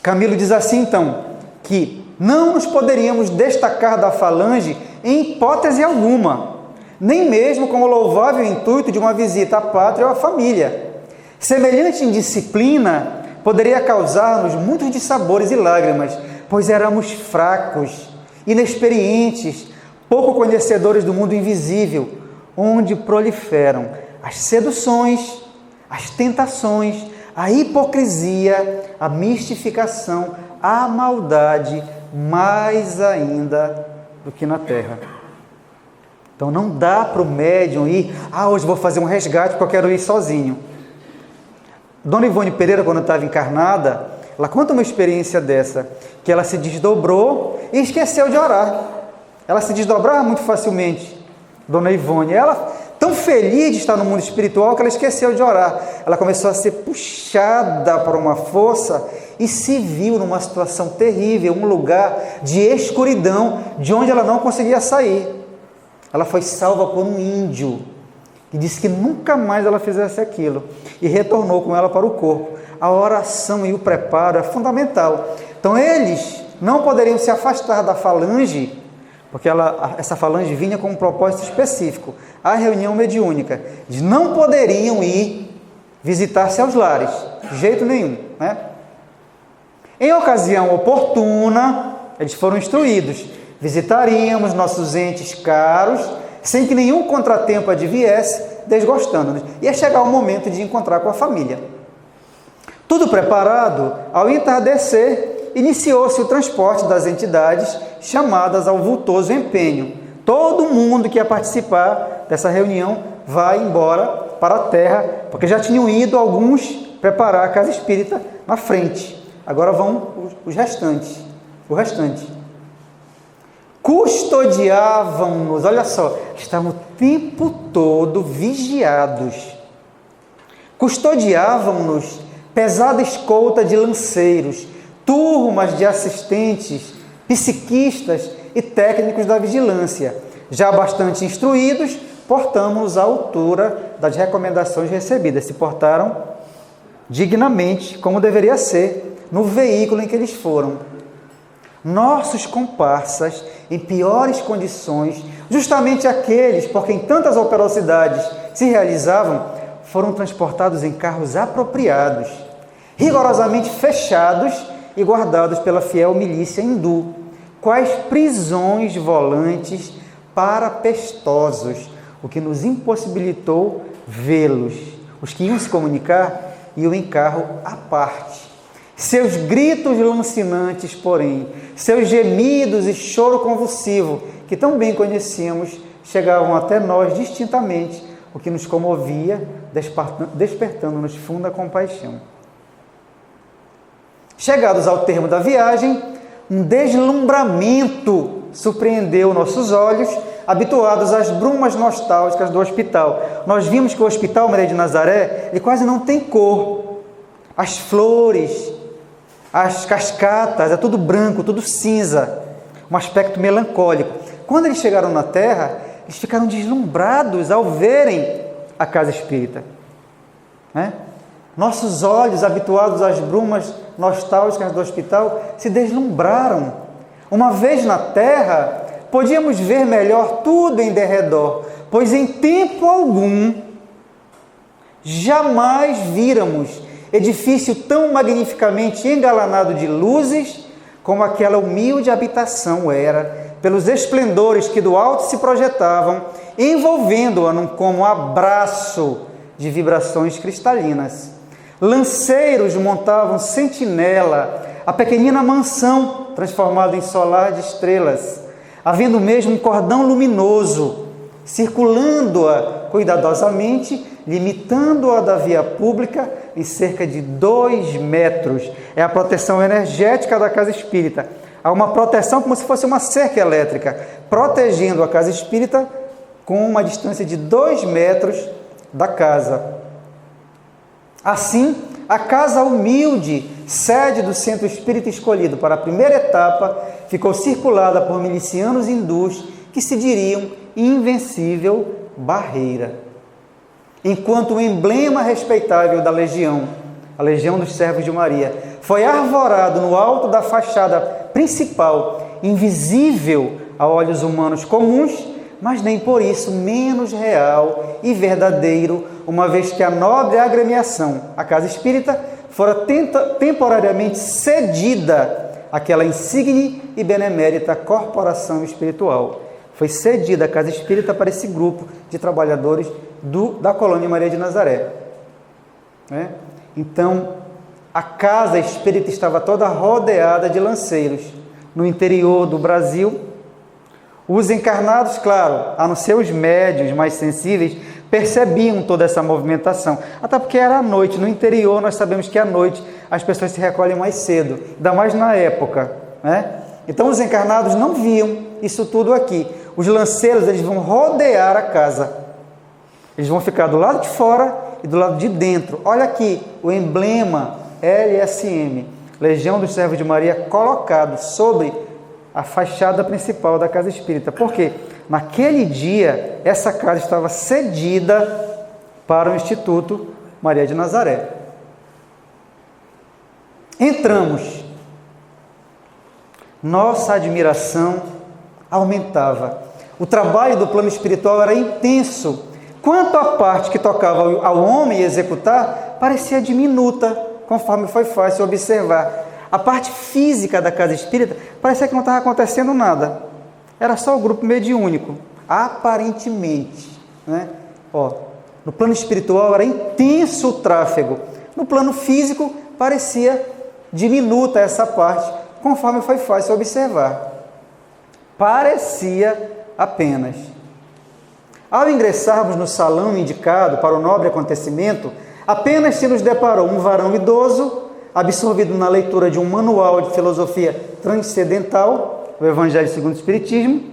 Camilo diz assim, então, que não nos poderíamos destacar da falange em hipótese alguma, nem mesmo com o louvável intuito de uma visita à pátria ou à família. Semelhante indisciplina poderia causar-nos muitos dissabores e lágrimas, pois éramos fracos, inexperientes, pouco conhecedores do mundo invisível, onde proliferam as seduções, as tentações, a hipocrisia, a mistificação, a maldade, mais ainda do que na terra. Então não dá para o médium ir, hoje vou fazer um resgate porque eu quero ir sozinho. Dona Ivone Pereira, quando estava encarnada, ela conta uma experiência dessa, que ela se desdobrou e esqueceu de orar. Ela se desdobrava muito facilmente, Dona Ivone. Ela, tão feliz de estar no mundo espiritual, que ela esqueceu de orar. Ela começou a ser puxada por uma força e se viu numa situação terrível, um lugar de escuridão, de onde ela não conseguia sair. Ela foi salva por um índio, que disse que nunca mais ela fizesse aquilo, e retornou com ela para o corpo. A oração e o preparo é fundamental. Então eles não poderiam se afastar da falange, porque essa falange vinha com um propósito específico, a reunião mediúnica. Eles não poderiam ir visitar seus lares, de jeito nenhum, né? Em ocasião oportuna, eles foram instruídos: visitaríamos nossos entes caros, sem que nenhum contratempo adviesse, desgostando-nos. Ia chegar o momento de encontrar com a família. Tudo preparado, ao entardecer, iniciou-se o transporte das entidades chamadas ao vultoso empenho. Todo mundo que ia participar dessa reunião vai embora para a terra, porque já tinham ido alguns preparar a casa espírita na frente. Agora vão os restantes. O restante. Custodiavam-nos, olha só, estavam o tempo todo vigiados. Custodiavam-nos pesada escolta de lanceiros, turmas de assistentes, psiquistas e técnicos da vigilância. Já bastante instruídos, portamos-nos à altura das recomendações recebidas. Se portaram dignamente, como deveria ser, no veículo em que eles foram. Nossos comparsas, em piores condições, justamente aqueles por quem tantas operosidades se realizavam, foram transportados em carros apropriados, rigorosamente fechados e guardados pela fiel milícia hindu, quais prisões volantes parapestosos, o que nos impossibilitou vê-los. Os que iam se comunicar iam em carro à parte. Seus gritos lancinantes, porém, seus gemidos e choro convulsivo, que tão bem conhecíamos, chegavam até nós distintamente, o que nos comovia, despertando-nos funda compaixão. Chegados ao termo da viagem, um deslumbramento surpreendeu nossos olhos, habituados às brumas nostálgicas do hospital. Nós vimos que o Hospital Maria de Nazaré, ele quase não tem cor. As flores, as cascatas, é tudo branco, tudo cinza, um aspecto melancólico. Quando eles chegaram na Terra, eles ficaram deslumbrados ao verem a casa espírita, né? Nossos olhos, habituados às brumas nostálgicas do hospital, se deslumbraram. Uma vez na Terra, podíamos ver melhor tudo em derredor, pois em tempo algum jamais víramos edifício tão magnificamente engalanado de luzes como aquela humilde habitação era, pelos esplendores que do alto se projetavam, envolvendo-a como um abraço de vibrações cristalinas. Lanceiros montavam sentinela, a pequenina mansão transformada em solar de estrelas, havendo mesmo um cordão luminoso, circulando-a cuidadosamente, limitando-a da via pública em cerca de 2 metros. É a proteção energética da casa espírita. Há uma proteção como se fosse uma cerca elétrica, protegendo a casa espírita com uma distância de 2 metros da casa. Assim, a casa humilde, sede do centro espírita escolhido para a primeira etapa, ficou circulada por milicianos hindus que se diriam invencível barreira. Enquanto o emblema respeitável da legião, a Legião dos Servos de Maria, foi arvorado no alto da fachada principal, invisível a olhos humanos comuns, mas nem por isso menos real e verdadeiro, uma vez que a nobre agremiação, a Casa Espírita, fora temporariamente cedida àquela insigne e benemérita corporação espiritual. Foi cedida a casa espírita para esse grupo de trabalhadores da colônia Maria de Nazaré. Então, a casa espírita estava toda rodeada de lanceiros. No interior do Brasil, os encarnados, claro, a não ser os médios mais sensíveis, percebiam toda essa movimentação. Até porque era à noite. No interior, nós sabemos que à noite as pessoas se recolhem mais cedo, ainda mais na época, né? Então, os encarnados não viam isso tudo aqui. Os lanceiros, eles vão rodear a casa. Eles vão ficar do lado de fora e do lado de dentro. Olha aqui, o emblema LSM, Legião dos Servos de Maria, colocado sobre a fachada principal da casa espírita. Por quê? Naquele dia, essa casa estava cedida para o Instituto Maria de Nazaré. Entramos. Nossa admiração aumentava. O trabalho do plano espiritual era intenso. Quanto à parte que tocava ao homem executar, parecia diminuta, conforme foi fácil observar. A parte física da casa espírita parecia que não estava acontecendo nada. Era só o grupo mediúnico, aparentemente, né? No plano espiritual era intenso o tráfego. No plano físico parecia diminuta essa parte, conforme foi fácil observar. Parecia apenas. Ao ingressarmos no salão indicado para o nobre acontecimento, apenas se nos deparou um varão idoso, absorvido na leitura de um manual de filosofia transcendental, o Evangelho segundo o Espiritismo,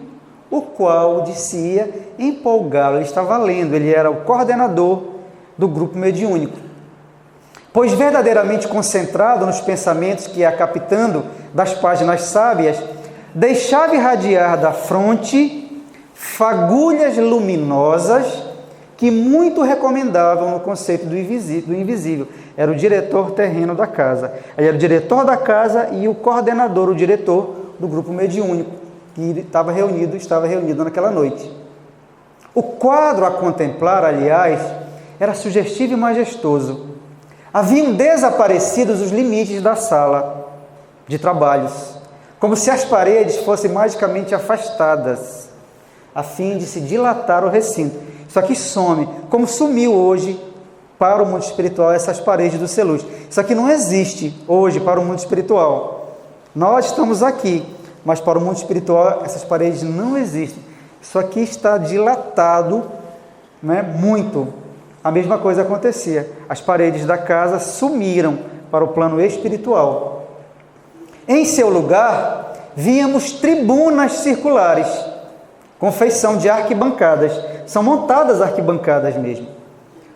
o qual dizia empolgá-lo. Ele estava lendo, ele era o coordenador do grupo mediúnico. Pois verdadeiramente concentrado nos pensamentos que ia captando das páginas sábias, deixava irradiar da fronte fagulhas luminosas que muito recomendavam no conceito do invisível. Era o diretor terreno da casa. Ele era o diretor da casa e o coordenador, o diretor do grupo mediúnico, que estava reunido naquela noite. O quadro a contemplar, aliás, era sugestivo e majestoso. Haviam desaparecido os limites da sala de trabalhos, como se as paredes fossem magicamente afastadas, a fim de se dilatar o recinto. Isso aqui some, como sumiu hoje para o mundo espiritual essas paredes do Celuz. Isso aqui não existe hoje para o mundo espiritual. Nós estamos aqui, mas para o mundo espiritual essas paredes não existem. Isso aqui está dilatado, né, muito. A mesma coisa acontecia. As paredes da casa sumiram para o plano espiritual. Em seu lugar, víamos tribunas circulares, com feição de arquibancadas. São montadas arquibancadas mesmo.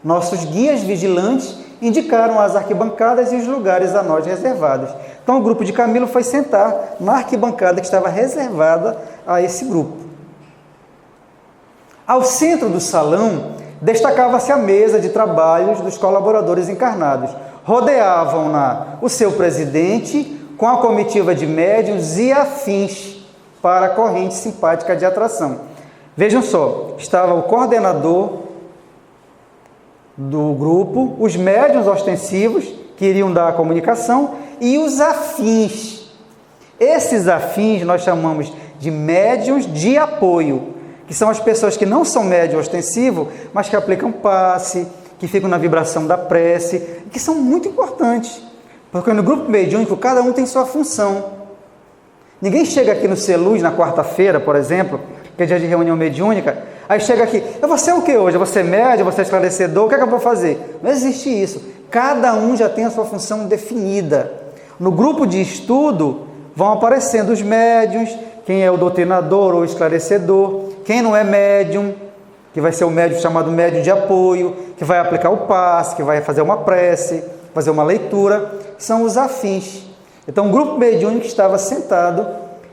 Nossos guias vigilantes indicaram as arquibancadas e os lugares a nós reservados. Então o grupo de Camilo foi sentar na arquibancada que estava reservada a esse grupo. Ao centro do salão, destacava-se a mesa de trabalhos dos colaboradores encarnados. Rodeavam-na o seu presidente com a comitiva de médiuns e afins para a corrente simpática de atração. Vejam só, estava o coordenador do grupo, os médiuns ostensivos que iriam dar a comunicação e os afins. Esses afins nós chamamos de médiuns de apoio, que são as pessoas que não são médium ostensivo, mas que aplicam passe, que ficam na vibração da prece, que são muito importantes, porque no grupo mediúnico cada um tem sua função. Ninguém chega aqui no Celuz na quarta-feira, por exemplo, que é dia de reunião mediúnica, aí chega aqui, eu vou ser o que hoje? Eu vou ser médium, eu vou ser esclarecedor, o que é que eu vou fazer? Não existe isso. Cada um já tem a sua função definida. No grupo de estudo vão aparecendo os médiuns, quem é o doutrinador ou esclarecedor, quem não é médium, que vai ser o médium chamado médium de apoio, que vai aplicar o passe, que vai fazer uma prece, fazer uma leitura, são os afins. Então o grupo mediúnico estava sentado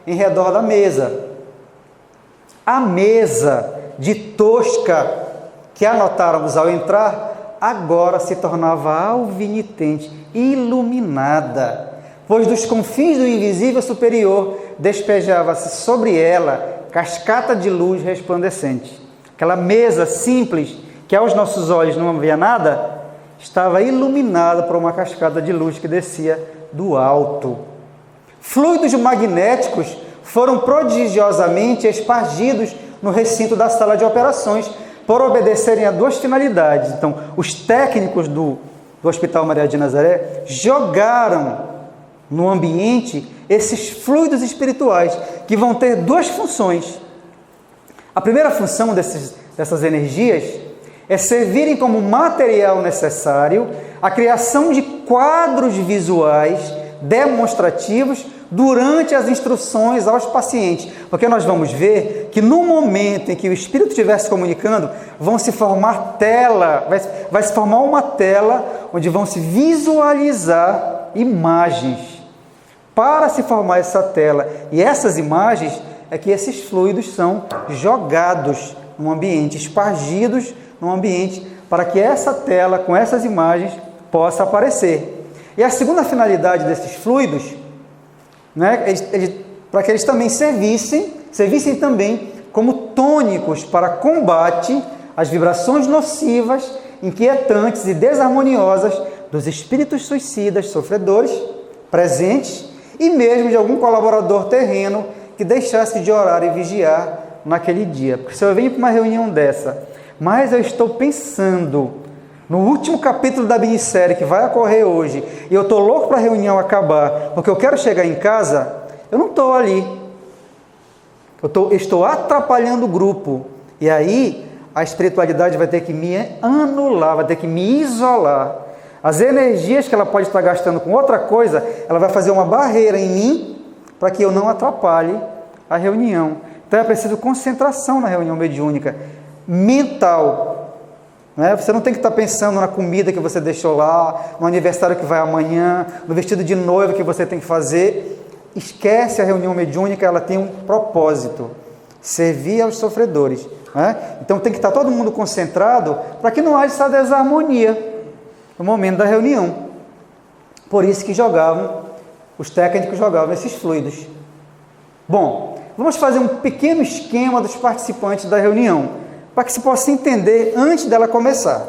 em redor da mesa. A mesa de tosca que anotáramos ao entrar, agora se tornava alvinitente, iluminada, pois dos confins do invisível superior despejava-se sobre ela cascata de luz resplandecente. Aquela mesa simples, que aos nossos olhos não havia nada, estava iluminada por uma cascata de luz que descia do alto. Fluidos magnéticos foram prodigiosamente espargidos no recinto da sala de operações, por obedecerem a duas finalidades. Então, os técnicos do Hospital Maria de Nazaré jogaram no ambiente esses fluidos espirituais, que vão ter duas funções. A primeira função dessas energias é servirem como material necessário à criação de quadros visuais demonstrativos durante as instruções aos pacientes. Porque nós vamos ver que no momento em que o Espírito estiver se comunicando, vão se formar tela, vai se formar uma tela onde vão se visualizar imagens. Para se formar essa tela e essas imagens, é que esses fluidos são jogados no ambiente, espargidos no ambiente, para que essa tela com essas imagens possa aparecer. E a segunda finalidade desses fluidos, né, para que eles também servissem também como tônicos para combate às vibrações nocivas, inquietantes e desarmoniosas dos espíritos suicidas, sofredores, presentes, e mesmo de algum colaborador terreno que deixasse de orar e vigiar naquele dia. Porque se eu venho para uma reunião dessa, mas eu estou pensando no último capítulo da minissérie que vai ocorrer hoje, e eu estou louco para a reunião acabar, porque eu quero chegar em casa, eu não estou ali. Eu estou atrapalhando o grupo. E aí, a espiritualidade vai ter que me anular, vai ter que me isolar. As energias que ela pode estar gastando com outra coisa, ela vai fazer uma barreira em mim para que eu não atrapalhe a reunião. Então é preciso concentração na reunião mediúnica, mental. Né? Você não tem que estar pensando na comida que você deixou lá, no aniversário que vai amanhã, no vestido de noiva que você tem que fazer. Esquece a reunião mediúnica, ela tem um propósito: servir aos sofredores. Né? Então tem que estar todo mundo concentrado para que não haja essa desarmonia no momento da reunião. Por isso que os técnicos jogavam esses fluidos. Bom, vamos fazer um pequeno esquema dos participantes da reunião, para que se possa entender antes dela começar.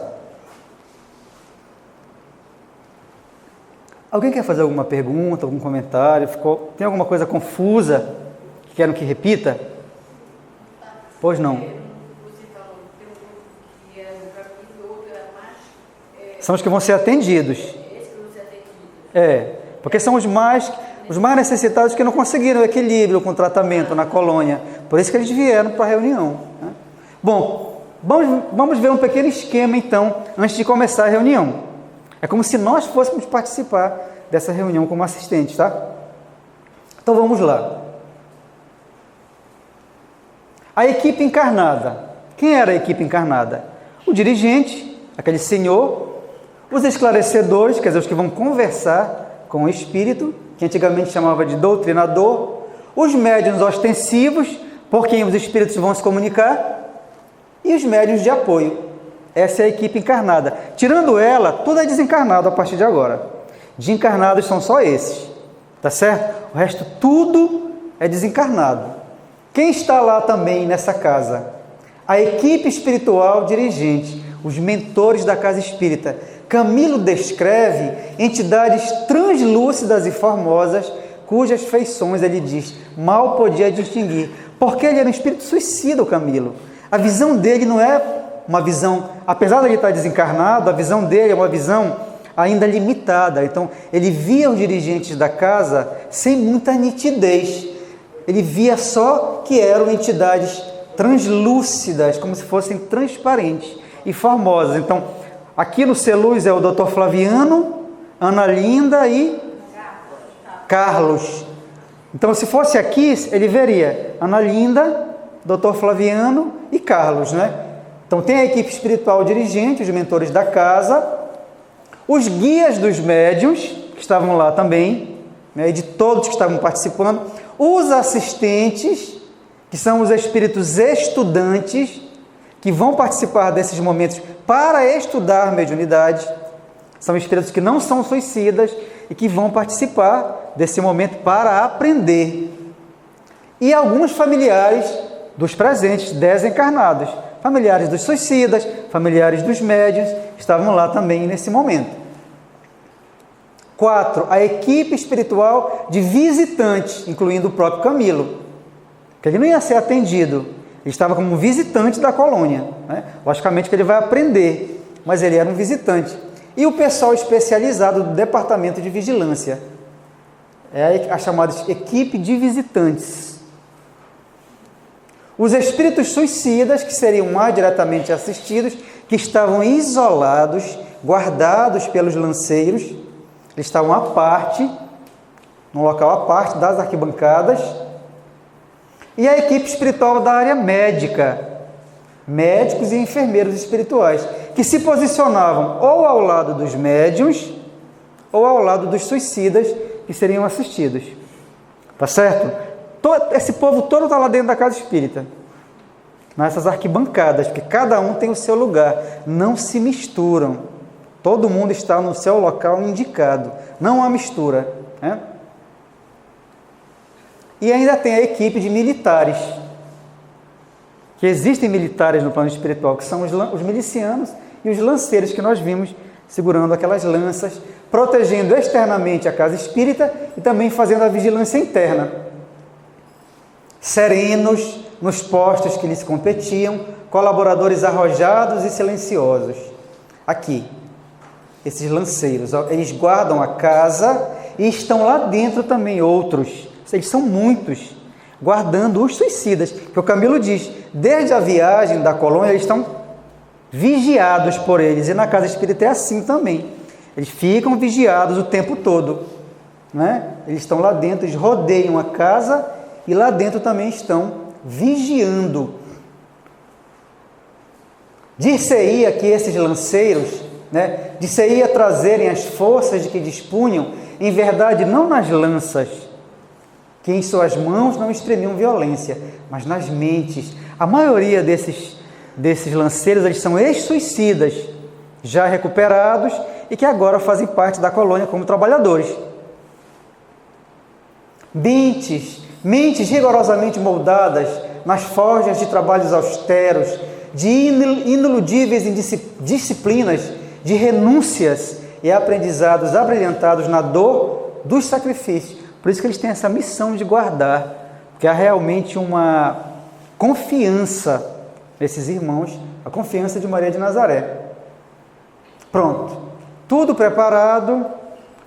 Alguém quer fazer alguma pergunta, algum comentário? Tem alguma coisa confusa que querem que repita? Pois não. São os que vão ser atendidos. Porque são os mais necessitados, que não conseguiram equilíbrio com o tratamento na colônia. Por isso que eles vieram para a reunião. Né? Bom, vamos ver um pequeno esquema então, antes de começar a reunião. É como se nós fôssemos participar dessa reunião como assistentes, tá? Então vamos lá. A equipe encarnada. Quem era a equipe encarnada? O dirigente, aquele senhor, os esclarecedores, quer dizer, os que vão conversar com o espírito, que antigamente chamava de doutrinador, os médiuns ostensivos, por quem os espíritos vão se comunicar, e os médiuns de apoio. Essa é a equipe encarnada. Tirando ela, tudo é desencarnado a partir de agora. De encarnados são só esses, tá certo? O resto tudo é desencarnado. Quem está lá também nessa casa? A equipe espiritual dirigente, os mentores da casa espírita. Camilo descreve entidades translúcidas e formosas, cujas feições, ele diz, mal podia distinguir, porque ele era um espírito suicida, o Camilo. A visão dele não é uma visão, apesar de ele estar desencarnado, a visão dele é uma visão ainda limitada. Então, ele via os dirigentes da casa sem muita nitidez. Ele via só que eram entidades translúcidas, como se fossem transparentes e formosas. Então, aqui no Celuz é o Dr. Flaviano, Ana Linda e Carlos. Então, se fosse aqui, ele veria Ana Linda, Dr. Flaviano e Carlos, né? Então, tem a equipe espiritual dirigente, os mentores da casa, os guias dos médiuns, que estavam lá também, né, e de todos que estavam participando, os assistentes, que são os espíritos estudantes, que vão participar desses momentos para estudar mediunidade, são espíritos que não são suicidas e que vão participar desse momento para aprender. E alguns familiares dos presentes desencarnados, familiares dos suicidas, familiares dos médiuns, estavam lá também nesse momento. 4. A equipe espiritual de visitantes, incluindo o próprio Camilo, que ele não ia ser atendido, Ele estava como um visitante da colônia, né? Logicamente que ele vai aprender, mas ele era um visitante. E o pessoal especializado do departamento de vigilância, é a chamada equipe de visitantes. Os espíritos suicidas, que seriam mais diretamente assistidos, que estavam isolados, guardados pelos lanceiros, eles estavam à parte, num local à parte das arquibancadas. E a equipe espiritual da área médica, médicos e enfermeiros espirituais, que se posicionavam ou ao lado dos médiuns ou ao lado dos suicidas que seriam assistidos. Tá certo? Esse povo todo está lá dentro da casa espírita, nessas arquibancadas, porque cada um tem o seu lugar, não se misturam. Todo mundo está no seu local indicado, não há mistura, né? E ainda tem a equipe de militares, que existem militares no plano espiritual, que são os milicianos e os lanceiros que nós vimos segurando aquelas lanças, protegendo externamente a casa espírita e também fazendo a vigilância interna. Serenos nos postos que lhes competiam, colaboradores arrojados e silenciosos. Aqui, esses lanceiros, eles guardam a casa e estão lá dentro também outros. Eles são muitos, guardando os suicidas, que o Camilo diz, desde a viagem da colônia, eles estão vigiados por eles, e na casa espírita é assim também, eles ficam vigiados o tempo todo, né? Eles estão lá dentro, eles rodeiam a casa, e lá dentro também estão vigiando. Dir-se-ia que esses lanceiros, né, dir-se-ia trazerem as forças de que dispunham, em verdade, não nas lanças, que em suas mãos não exprimiam violência, mas nas mentes. A maioria desses lanceiros, eles são ex-suicidas, já recuperados e que agora fazem parte da colônia como trabalhadores. Mentes rigorosamente moldadas nas forjas de trabalhos austeros, de iniludíveis disciplinas, de renúncias e aprendizados abrilhantados na dor dos sacrifícios. Por isso que eles têm essa missão de guardar, porque há realmente uma confiança nesses irmãos, a confiança de Maria de Nazaré. Pronto, tudo preparado,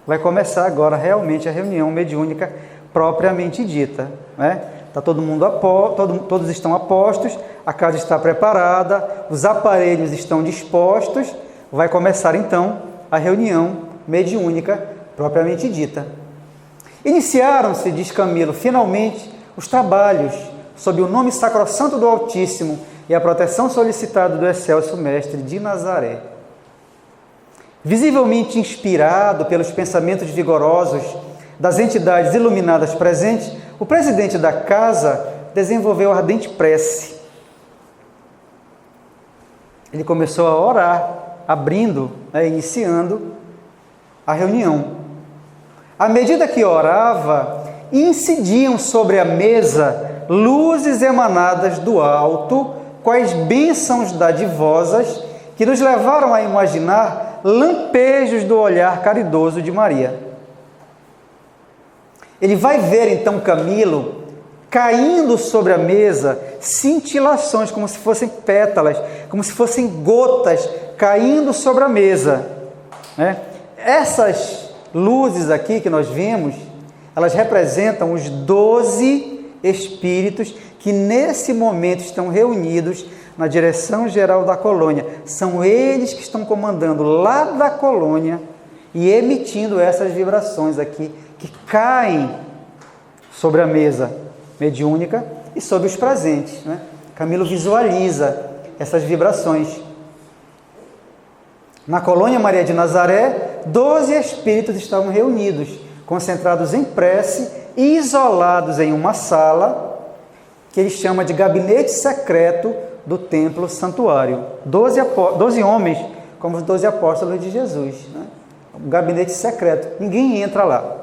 vai começar agora realmente a reunião mediúnica propriamente dita, né? Tá todos estão a postos, a casa está preparada, os aparelhos estão dispostos, vai começar então a reunião mediúnica propriamente dita. Iniciaram-se, diz Camilo, finalmente os trabalhos sob o nome sacrossanto do Altíssimo e a proteção solicitada do excelso Mestre de Nazaré. Visivelmente inspirado pelos pensamentos vigorosos das entidades iluminadas presentes, o presidente da casa desenvolveu ardente prece. Ele começou a orar, abrindo, iniciando a reunião. À medida que orava, incidiam sobre a mesa luzes emanadas do alto, quais bênçãos dadivosas que nos levaram a imaginar lampejos do olhar caridoso de Maria. Ele vai ver então Camilo caindo sobre a mesa cintilações, como se fossem pétalas, como se fossem gotas caindo sobre a mesa, né? Essas luzes aqui que nós vimos, elas representam os 12 espíritos que nesse momento estão reunidos na direção geral da colônia. São eles que estão comandando lá da colônia e emitindo essas vibrações aqui, que caem sobre a mesa mediúnica e sobre os presentes, né? Camilo visualiza essas vibrações. Na colônia Maria de Nazaré, 12 espíritos estavam reunidos, concentrados em prece e isolados em uma sala que ele chama de gabinete secreto do templo santuário. 12 homens, como os 12 apóstolos de Jesus, né? Um gabinete secreto, ninguém entra lá.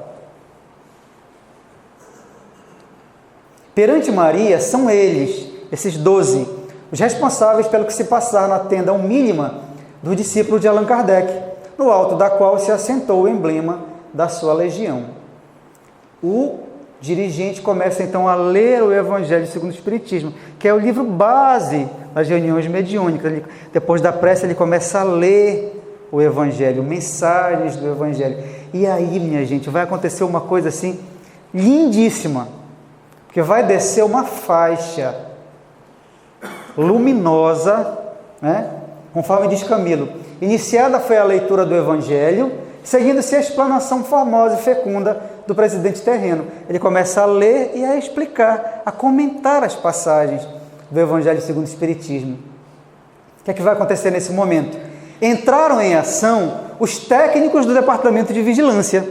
Perante Maria, são eles, esses 12, os responsáveis pelo que se passar na tenda humílima do discípulo de Allan Kardec, no alto da qual se assentou o emblema da sua legião. O dirigente começa então a ler o Evangelho segundo o Espiritismo, que é o livro base das reuniões mediúnicas. Depois da prece ele começa a ler o Evangelho, mensagens do Evangelho. E aí, minha gente, vai acontecer uma coisa assim lindíssima, porque vai descer uma faixa luminosa, né? Conforme diz Camilo, iniciada foi a leitura do Evangelho, seguindo-se a explanação formosa e fecunda do presidente terreno. Ele começa a ler e a explicar, a comentar as passagens do Evangelho segundo o Espiritismo. O que é que vai acontecer nesse momento? Entraram em ação os técnicos do Departamento de Vigilância,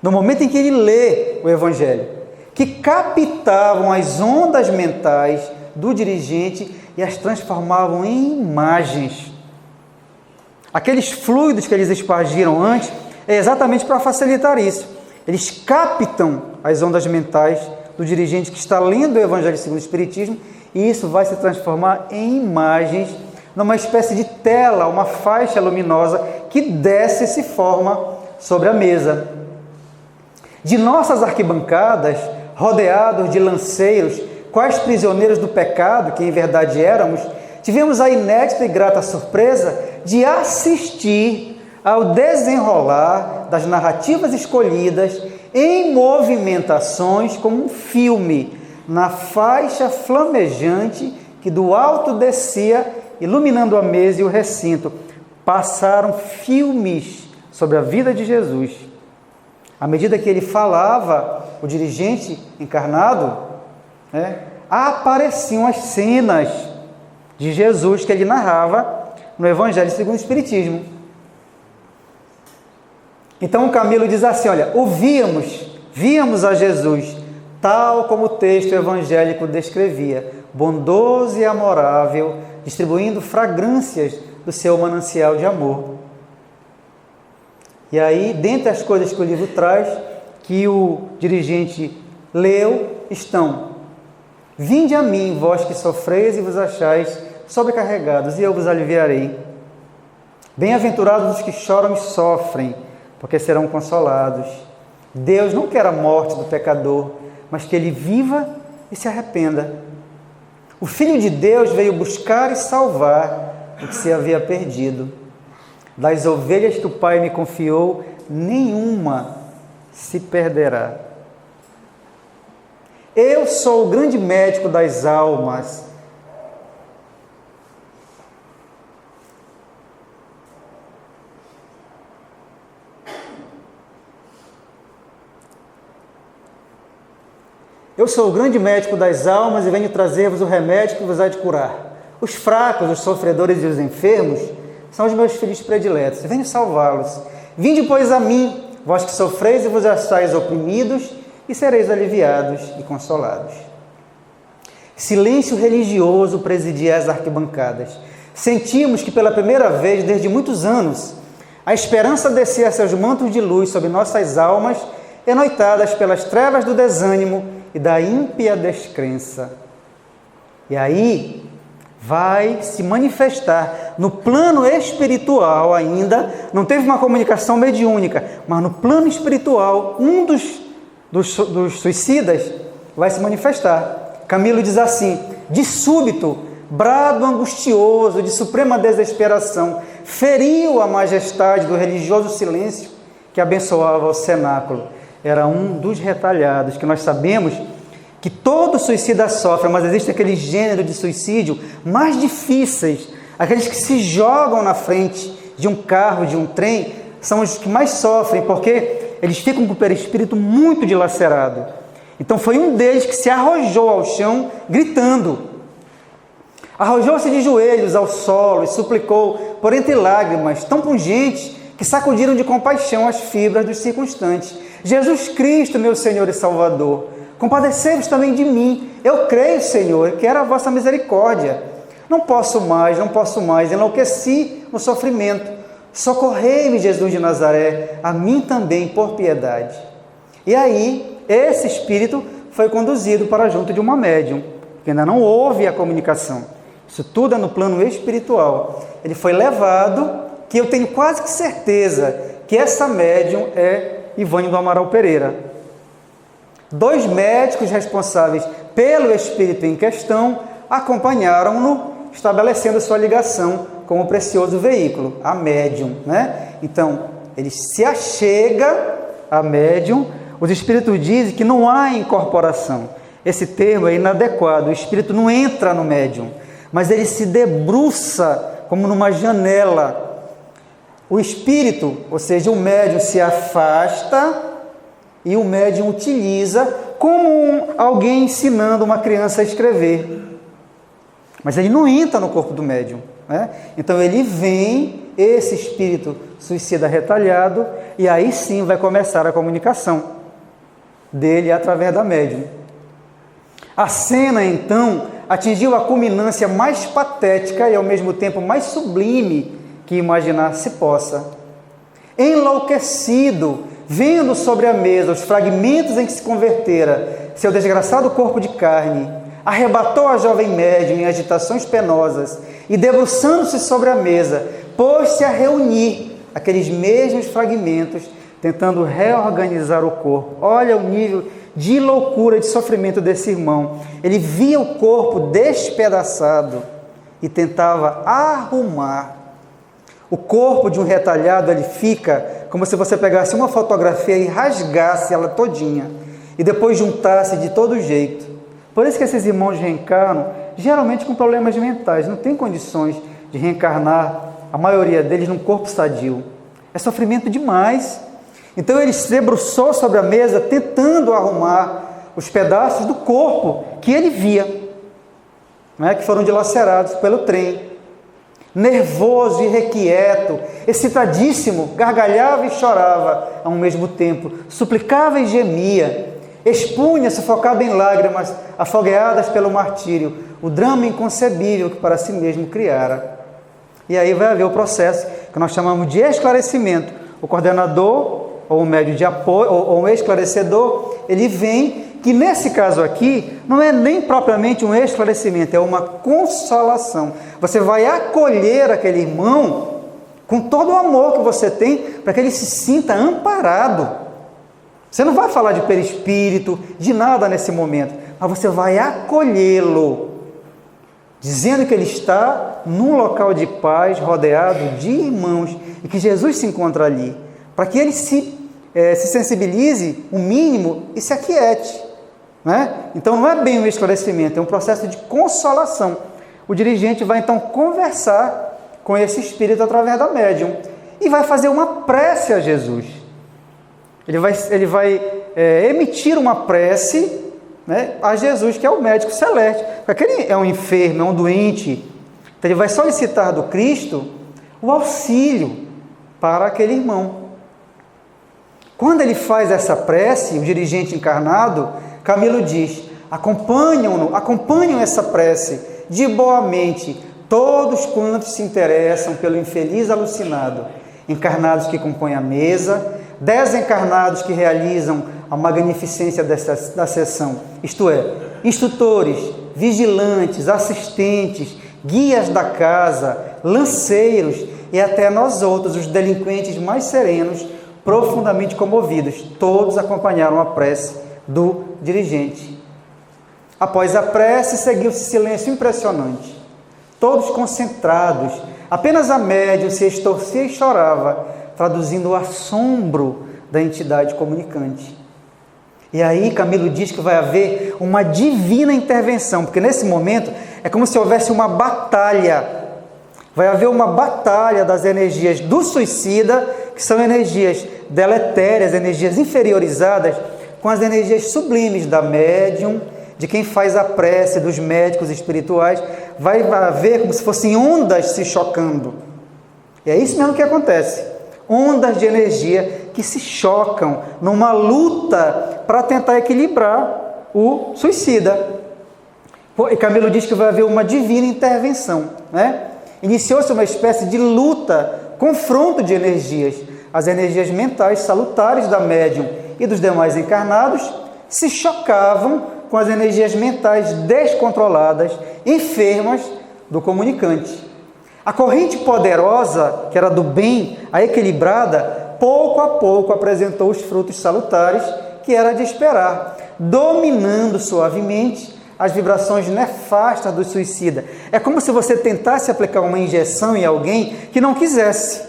no momento em que ele lê o Evangelho, que captavam as ondas mentais do dirigente e as transformavam em imagens. Aqueles fluidos que eles espargiram antes é exatamente para facilitar isso. Eles captam as ondas mentais do dirigente que está lendo o Evangelho segundo o Espiritismo e isso vai se transformar em imagens, numa espécie de tela, uma faixa luminosa que desce e se forma sobre a mesa. De nossas arquibancadas, rodeados de lanceiros, quais prisioneiros do pecado, que em verdade éramos, tivemos a inédita e grata surpresa de assistir ao desenrolar das narrativas escolhidas em movimentações como um filme, na faixa flamejante que do alto descia, iluminando a mesa e o recinto. Passaram filmes sobre a vida de Jesus. À medida que ele falava, o dirigente encarnado, apareciam as cenas de Jesus que ele narrava no Evangelho segundo o Espiritismo. Então o Camilo diz assim, olha, víamos a Jesus, tal como o texto evangélico descrevia, bondoso e amorável, distribuindo fragrâncias do seu manancial de amor. E aí, dentre as coisas que o livro traz, que o dirigente leu, estão: vinde a mim, vós que sofreis e vos achais sobrecarregados, e eu vos aliviarei. Bem-aventurados os que choram e sofrem, porque serão consolados. Deus não quer a morte do pecador, mas que ele viva e se arrependa. O Filho de Deus veio buscar e salvar o que se havia perdido. Das ovelhas que o Pai me confiou, nenhuma se perderá. Eu sou o grande médico das almas. Eu sou o grande médico das almas e venho trazer-vos o remédio que vos há de curar. Os fracos, os sofredores e os enfermos são os meus filhos prediletos. Venho salvá-los. Vinde, pois, a mim, vós que sofreis e vos achais oprimidos, e sereis aliviados e consolados. Silêncio religioso presidia as arquibancadas. Sentimos que pela primeira vez, desde muitos anos, a esperança descia seus mantos de luz sobre nossas almas, enoitadas pelas trevas do desânimo e da ímpia descrença. E aí vai se manifestar no plano espiritual ainda, não teve uma comunicação mediúnica, mas no plano espiritual, um dos suicidas vai se manifestar. Camilo diz assim: de súbito, brado angustioso, de suprema desesperação, feriu a majestade do religioso silêncio que abençoava o cenáculo. Era um dos retalhados, que nós sabemos que todo suicida sofre, mas existe aquele gênero de suicídio mais difíceis, aqueles que se jogam na frente de um carro, de um trem, são os que mais sofrem, porque eles ficam com o perispírito muito dilacerado. Então foi um deles que se arrojou ao chão, gritando. Arrojou-se de joelhos ao solo e suplicou, por entre lágrimas tão pungentes que sacudiram de compaixão as fibras dos circunstantes: Jesus Cristo, meu Senhor e Salvador, compadecei-vos também de mim. Eu creio, Senhor, e quero a vossa misericórdia. Não posso mais, enlouqueci no sofrimento. Socorrei-me, Jesus de Nazaré, a mim também, por piedade. E aí, esse espírito foi conduzido para junto de uma médium, que ainda não houve a comunicação. Isso tudo é no plano espiritual. Ele foi levado, que eu tenho quase que certeza que essa médium é Ivane do Amaral Pereira. 2 médicos responsáveis pelo espírito em questão acompanharam-no, estabelecendo sua ligação com o precioso veículo, a médium, né? Então, ele se achega a médium. Os espíritos dizem que não há incorporação. Esse termo é inadequado. O espírito não entra no médium, mas ele se debruça como numa janela. O espírito, ou seja, o médium, se afasta e o médium utiliza como alguém ensinando uma criança a escrever. Mas ele não entra no corpo do médium, né? Então ele vem, esse espírito suicida retalhado, e aí sim vai começar a comunicação dele através da médium. A cena, então, atingiu a culminância mais patética e ao mesmo tempo mais sublime que imaginar se possa. Enlouquecido, vendo sobre a mesa os fragmentos em que se convertera seu desgraçado corpo de carne, arrebatou a jovem médium em agitações penosas e, debruçando-se sobre a mesa, pôs-se a reunir aqueles mesmos fragmentos, tentando reorganizar o corpo. Olha o nível de loucura, de sofrimento desse irmão. Ele via o corpo despedaçado e tentava arrumar. O corpo de um retalhado, ele fica como se você pegasse uma fotografia e rasgasse ela todinha e depois juntasse de todo jeito. Por isso que esses irmãos reencarnam, geralmente com problemas mentais, não tem condições de reencarnar, a maioria deles, num corpo sadio. É sofrimento demais. Então ele se debruçou sobre a mesa, tentando arrumar os pedaços do corpo que ele via, né, que foram dilacerados pelo trem. Nervoso e irrequieto, excitadíssimo, gargalhava e chorava ao mesmo tempo, suplicava e gemia, expunha, sufocado em lágrimas, afogueadas pelo martírio, o drama inconcebível que para si mesmo criara. E aí vai haver o processo que nós chamamos de esclarecimento. O coordenador, ou o médium de apoio, ou o esclarecedor, ele vem, que nesse caso aqui, não é nem propriamente um esclarecimento, é uma consolação. Você vai acolher aquele irmão com todo o amor que você tem, para que ele se sinta amparado. Você não vai falar de perispírito, de nada nesse momento, mas você vai acolhê-lo, dizendo que ele está num local de paz, rodeado de irmãos, e que Jesus se encontra ali, para que ele se sensibilize o mínimo e se aquiete, né? Então não é bem um esclarecimento, é um processo de consolação. O dirigente vai então conversar com esse espírito através da médium e vai fazer uma prece a Jesus. Ele vai emitir uma prece, né, a Jesus, que é o médico celeste, porque aquele é um enfermo, é um doente. Então ele vai solicitar do Cristo o auxílio para aquele irmão. Quando ele faz essa prece, o dirigente encarnado, Camilo diz: acompanham essa prece de boa mente todos quantos se interessam pelo infeliz alucinado, encarnados que compõem a mesa, desencarnados que realizam a magnificência da sessão, isto é, instrutores, vigilantes, assistentes, guias da casa, lanceiros e até nós outros, os delinquentes mais serenos, profundamente comovidos. Todos acompanharam a prece do dirigente. Após a prece, seguiu-se silêncio impressionante. Todos concentrados, apenas a médium se estorcia e chorava, traduzindo o assombro da entidade comunicante. E aí Camilo diz que vai haver uma divina intervenção, porque nesse momento é como se houvesse uma batalha. Vai haver uma batalha das energias do suicida, que são energias deletérias, energias inferiorizadas, com as energias sublimes da médium, de quem faz a prece, dos médicos espirituais. Vai haver como se fossem ondas se chocando. E é isso mesmo que acontece. Ondas de energia que se chocam numa luta para tentar equilibrar o suicida. E Camilo diz que vai haver uma divina intervenção, né? Iniciou-se uma espécie de luta, confronto de energias. As energias mentais salutares da médium e dos demais encarnados se chocavam com as energias mentais descontroladas, enfermas do comunicante. A corrente poderosa, que era do bem, a equilibrada, pouco a pouco apresentou os frutos salutares que era de esperar. dominando suavemente as vibrações nefastas do suicida. É como se você tentasse aplicar uma injeção em alguém que não quisesse.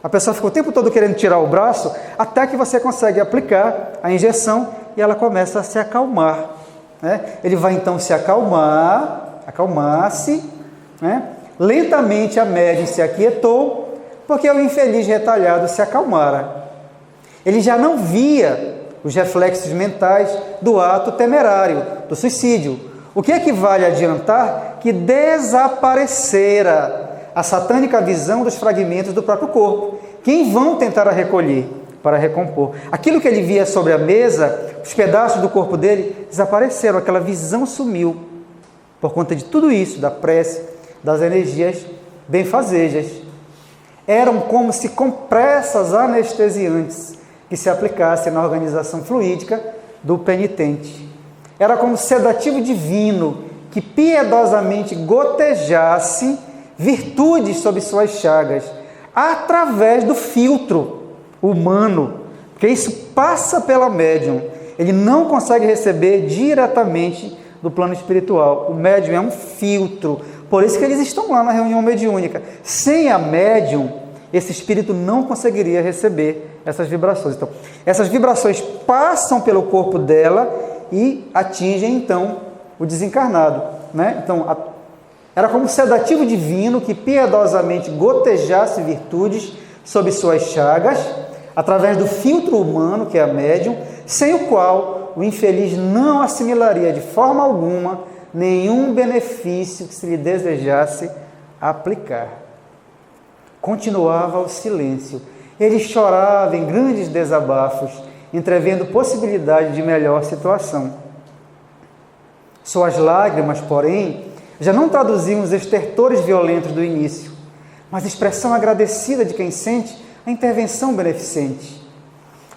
A pessoa fica o tempo todo querendo tirar o braço, até que você consegue aplicar a injeção e ela começa a se acalmar, né? Ele vai então se acalmar-se, né? Lentamente a médium se aquietou, porque o infeliz retalhado se acalmara. Ele já não via os reflexos mentais do ato temerário, do suicídio, o que equivale a adiantar que desaparecera a satânica visão dos fragmentos do próprio corpo, que em vão tentara recolher para recompor. Aquilo que ele via sobre a mesa, os pedaços do corpo dele desapareceram, aquela visão sumiu, por conta de tudo isso, da prece, das energias benfazejas. Eram como se compressas anestesiantes que se aplicassem na organização fluídica do penitente. Era como sedativo divino que piedosamente gotejasse virtudes sobre suas chagas, através do filtro humano, porque isso passa pela médium. Ele não consegue receber diretamente do plano espiritual. O médium é um filtro, por isso que eles estão lá na reunião mediúnica. Sem a médium, esse espírito não conseguiria receber essas vibrações. Então, essas vibrações passam pelo corpo dela e atingem, então, o desencarnado, né? Então, era como um sedativo divino que piedosamente gotejasse virtudes sobre suas chagas, através do filtro humano, que é a médium, sem o qual o infeliz não assimilaria de forma alguma nenhum benefício que se lhe desejasse aplicar. Continuava o silêncio. Ele chorava em grandes desabafos, entrevendo possibilidade de melhor situação. Suas lágrimas, porém, já não traduziam os estertores violentos do início, mas expressão agradecida de quem sente a intervenção beneficente.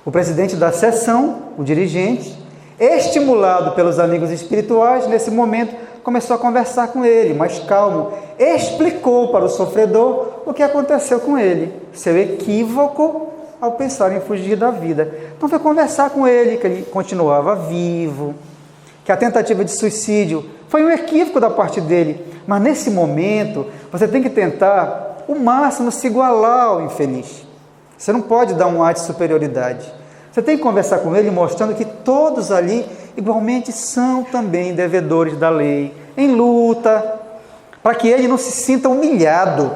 O presidente da sessão, o dirigente, estimulado pelos amigos espirituais, nesse momento começou a conversar com ele, mais calmo, explicou para o sofredor o que aconteceu com ele, seu equívoco ao pensar em fugir da vida. Então foi conversar com ele, que ele continuava vivo, que a tentativa de suicídio foi um equívoco da parte dele, mas nesse momento você tem que tentar o máximo se igualar ao infeliz. Você não pode dar um ar de superioridade. Você tem que conversar com ele mostrando que todos ali igualmente são também devedores da lei, em luta, para que ele não se sinta humilhado.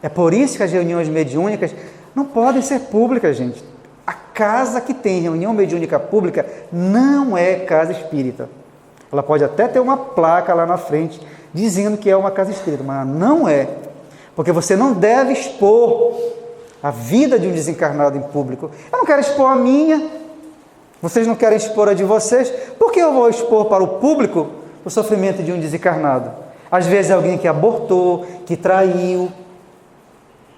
É por isso que as reuniões mediúnicas não podem ser públicas, gente. A casa que tem reunião mediúnica pública não é casa espírita. Ela pode até ter uma placa lá na frente dizendo que é uma casa espírita, mas não é. Porque você não deve expor a vida de um desencarnado em público. Eu não quero expor a minha, vocês não querem expor a de vocês, por que eu vou expor para o público o sofrimento de um desencarnado? Às vezes é alguém que abortou, que traiu.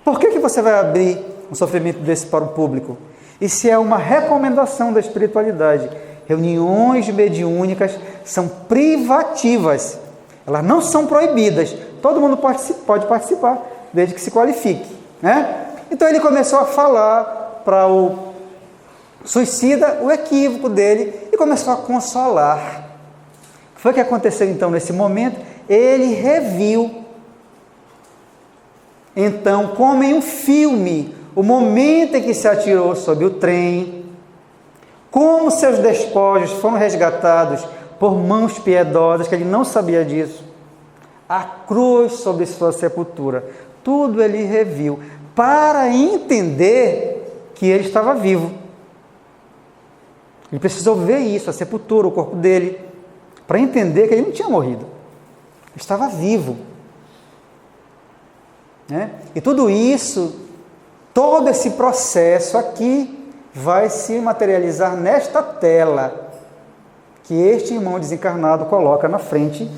Por que você vai abrir um sofrimento desse para o público? Isso é uma recomendação da espiritualidade. Reuniões mediúnicas são privativas, elas não são proibidas, todo mundo pode participar, desde que se qualifique, né? Então ele começou a falar para o suicida o equívoco dele e começou a consolar. O que foi que aconteceu então nesse momento? Ele reviu, então, como em um filme, o momento em que se atirou sob o trem, como seus despojos foram resgatados por mãos piedosas, que ele não sabia disso, a cruz sobre sua sepultura, tudo ele reviu, para entender que ele estava vivo. Ele precisou ver isso, a sepultura, o corpo dele, para entender que ele não tinha morrido, ele estava vivo, né? E tudo isso, todo esse processo aqui vai se materializar nesta tela que este irmão desencarnado coloca na frente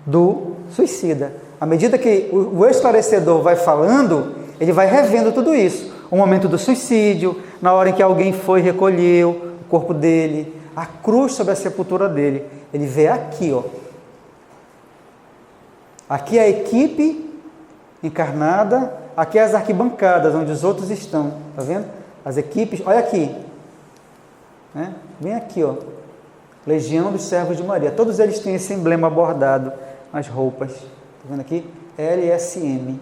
do suicida. À medida que o esclarecedor vai falando, ele vai revendo tudo isso. O momento do suicídio, na hora em que alguém foi e recolheu o corpo dele, a cruz sobre a sepultura dele. Ele vê aqui, ó. Aqui é a equipe encarnada, aqui é as arquibancadas, onde os outros estão. Tá vendo? As equipes, olha aqui. Né? Vem aqui, ó. Legião dos Servos de Maria. Todos eles têm esse emblema bordado nas roupas. Está vendo aqui? LSM.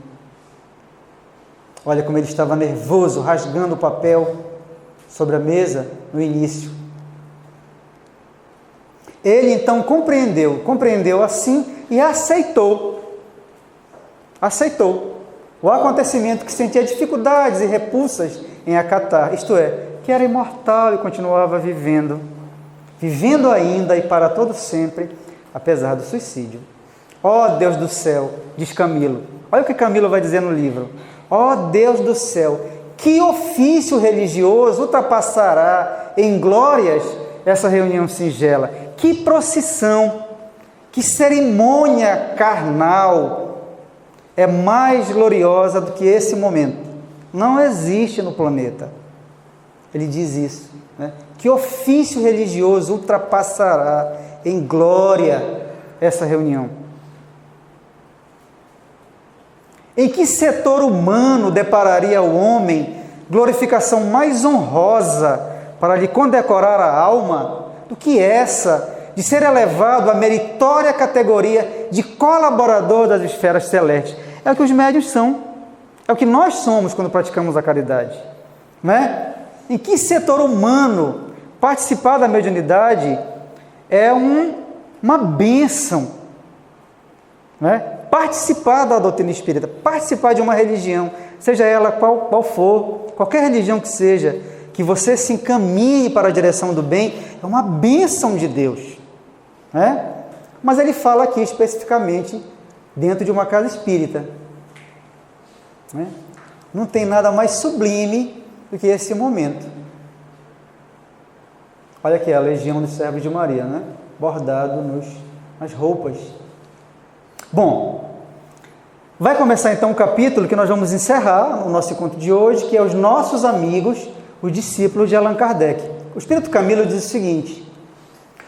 Olha como ele estava nervoso, rasgando o papel sobre a mesa no início. Ele então compreendeu assim e aceitou o acontecimento que sentia dificuldades e repulsas em acatar, isto é, que era imortal e continuava vivendo ainda e para todo sempre, apesar do suicídio. Ó Deus do céu, diz Camilo. Olha o que Camilo vai dizer no livro. Ó Deus do céu, que ofício religioso ultrapassará em glórias essa reunião singela? Que procissão, que cerimônia carnal é mais gloriosa do que esse momento? Não existe no planeta. Ele diz isso, né? Que ofício religioso ultrapassará em glória essa reunião? Em que setor humano depararia o homem glorificação mais honrosa para lhe condecorar a alma do que essa de ser elevado à meritória categoria de colaborador das esferas celestes? É o que os médiuns são, é o que nós somos quando praticamos a caridade, né? Em que setor humano participar da mediunidade é uma bênção, né? Participar da doutrina espírita, participar de uma religião, seja ela qual for, qualquer religião que seja, que você se encaminhe para a direção do bem, é uma bênção de Deus, né? Mas ele fala aqui especificamente dentro de uma casa espírita, né? Não tem nada mais sublime do que esse momento. Olha aqui a Legião dos Servos de Maria, né? Bordado nas roupas. Bom, vai começar então um capítulo que nós vamos encerrar o nosso encontro de hoje, que é os nossos amigos, os discípulos de Allan Kardec. O Espírito Camilo diz o seguinte: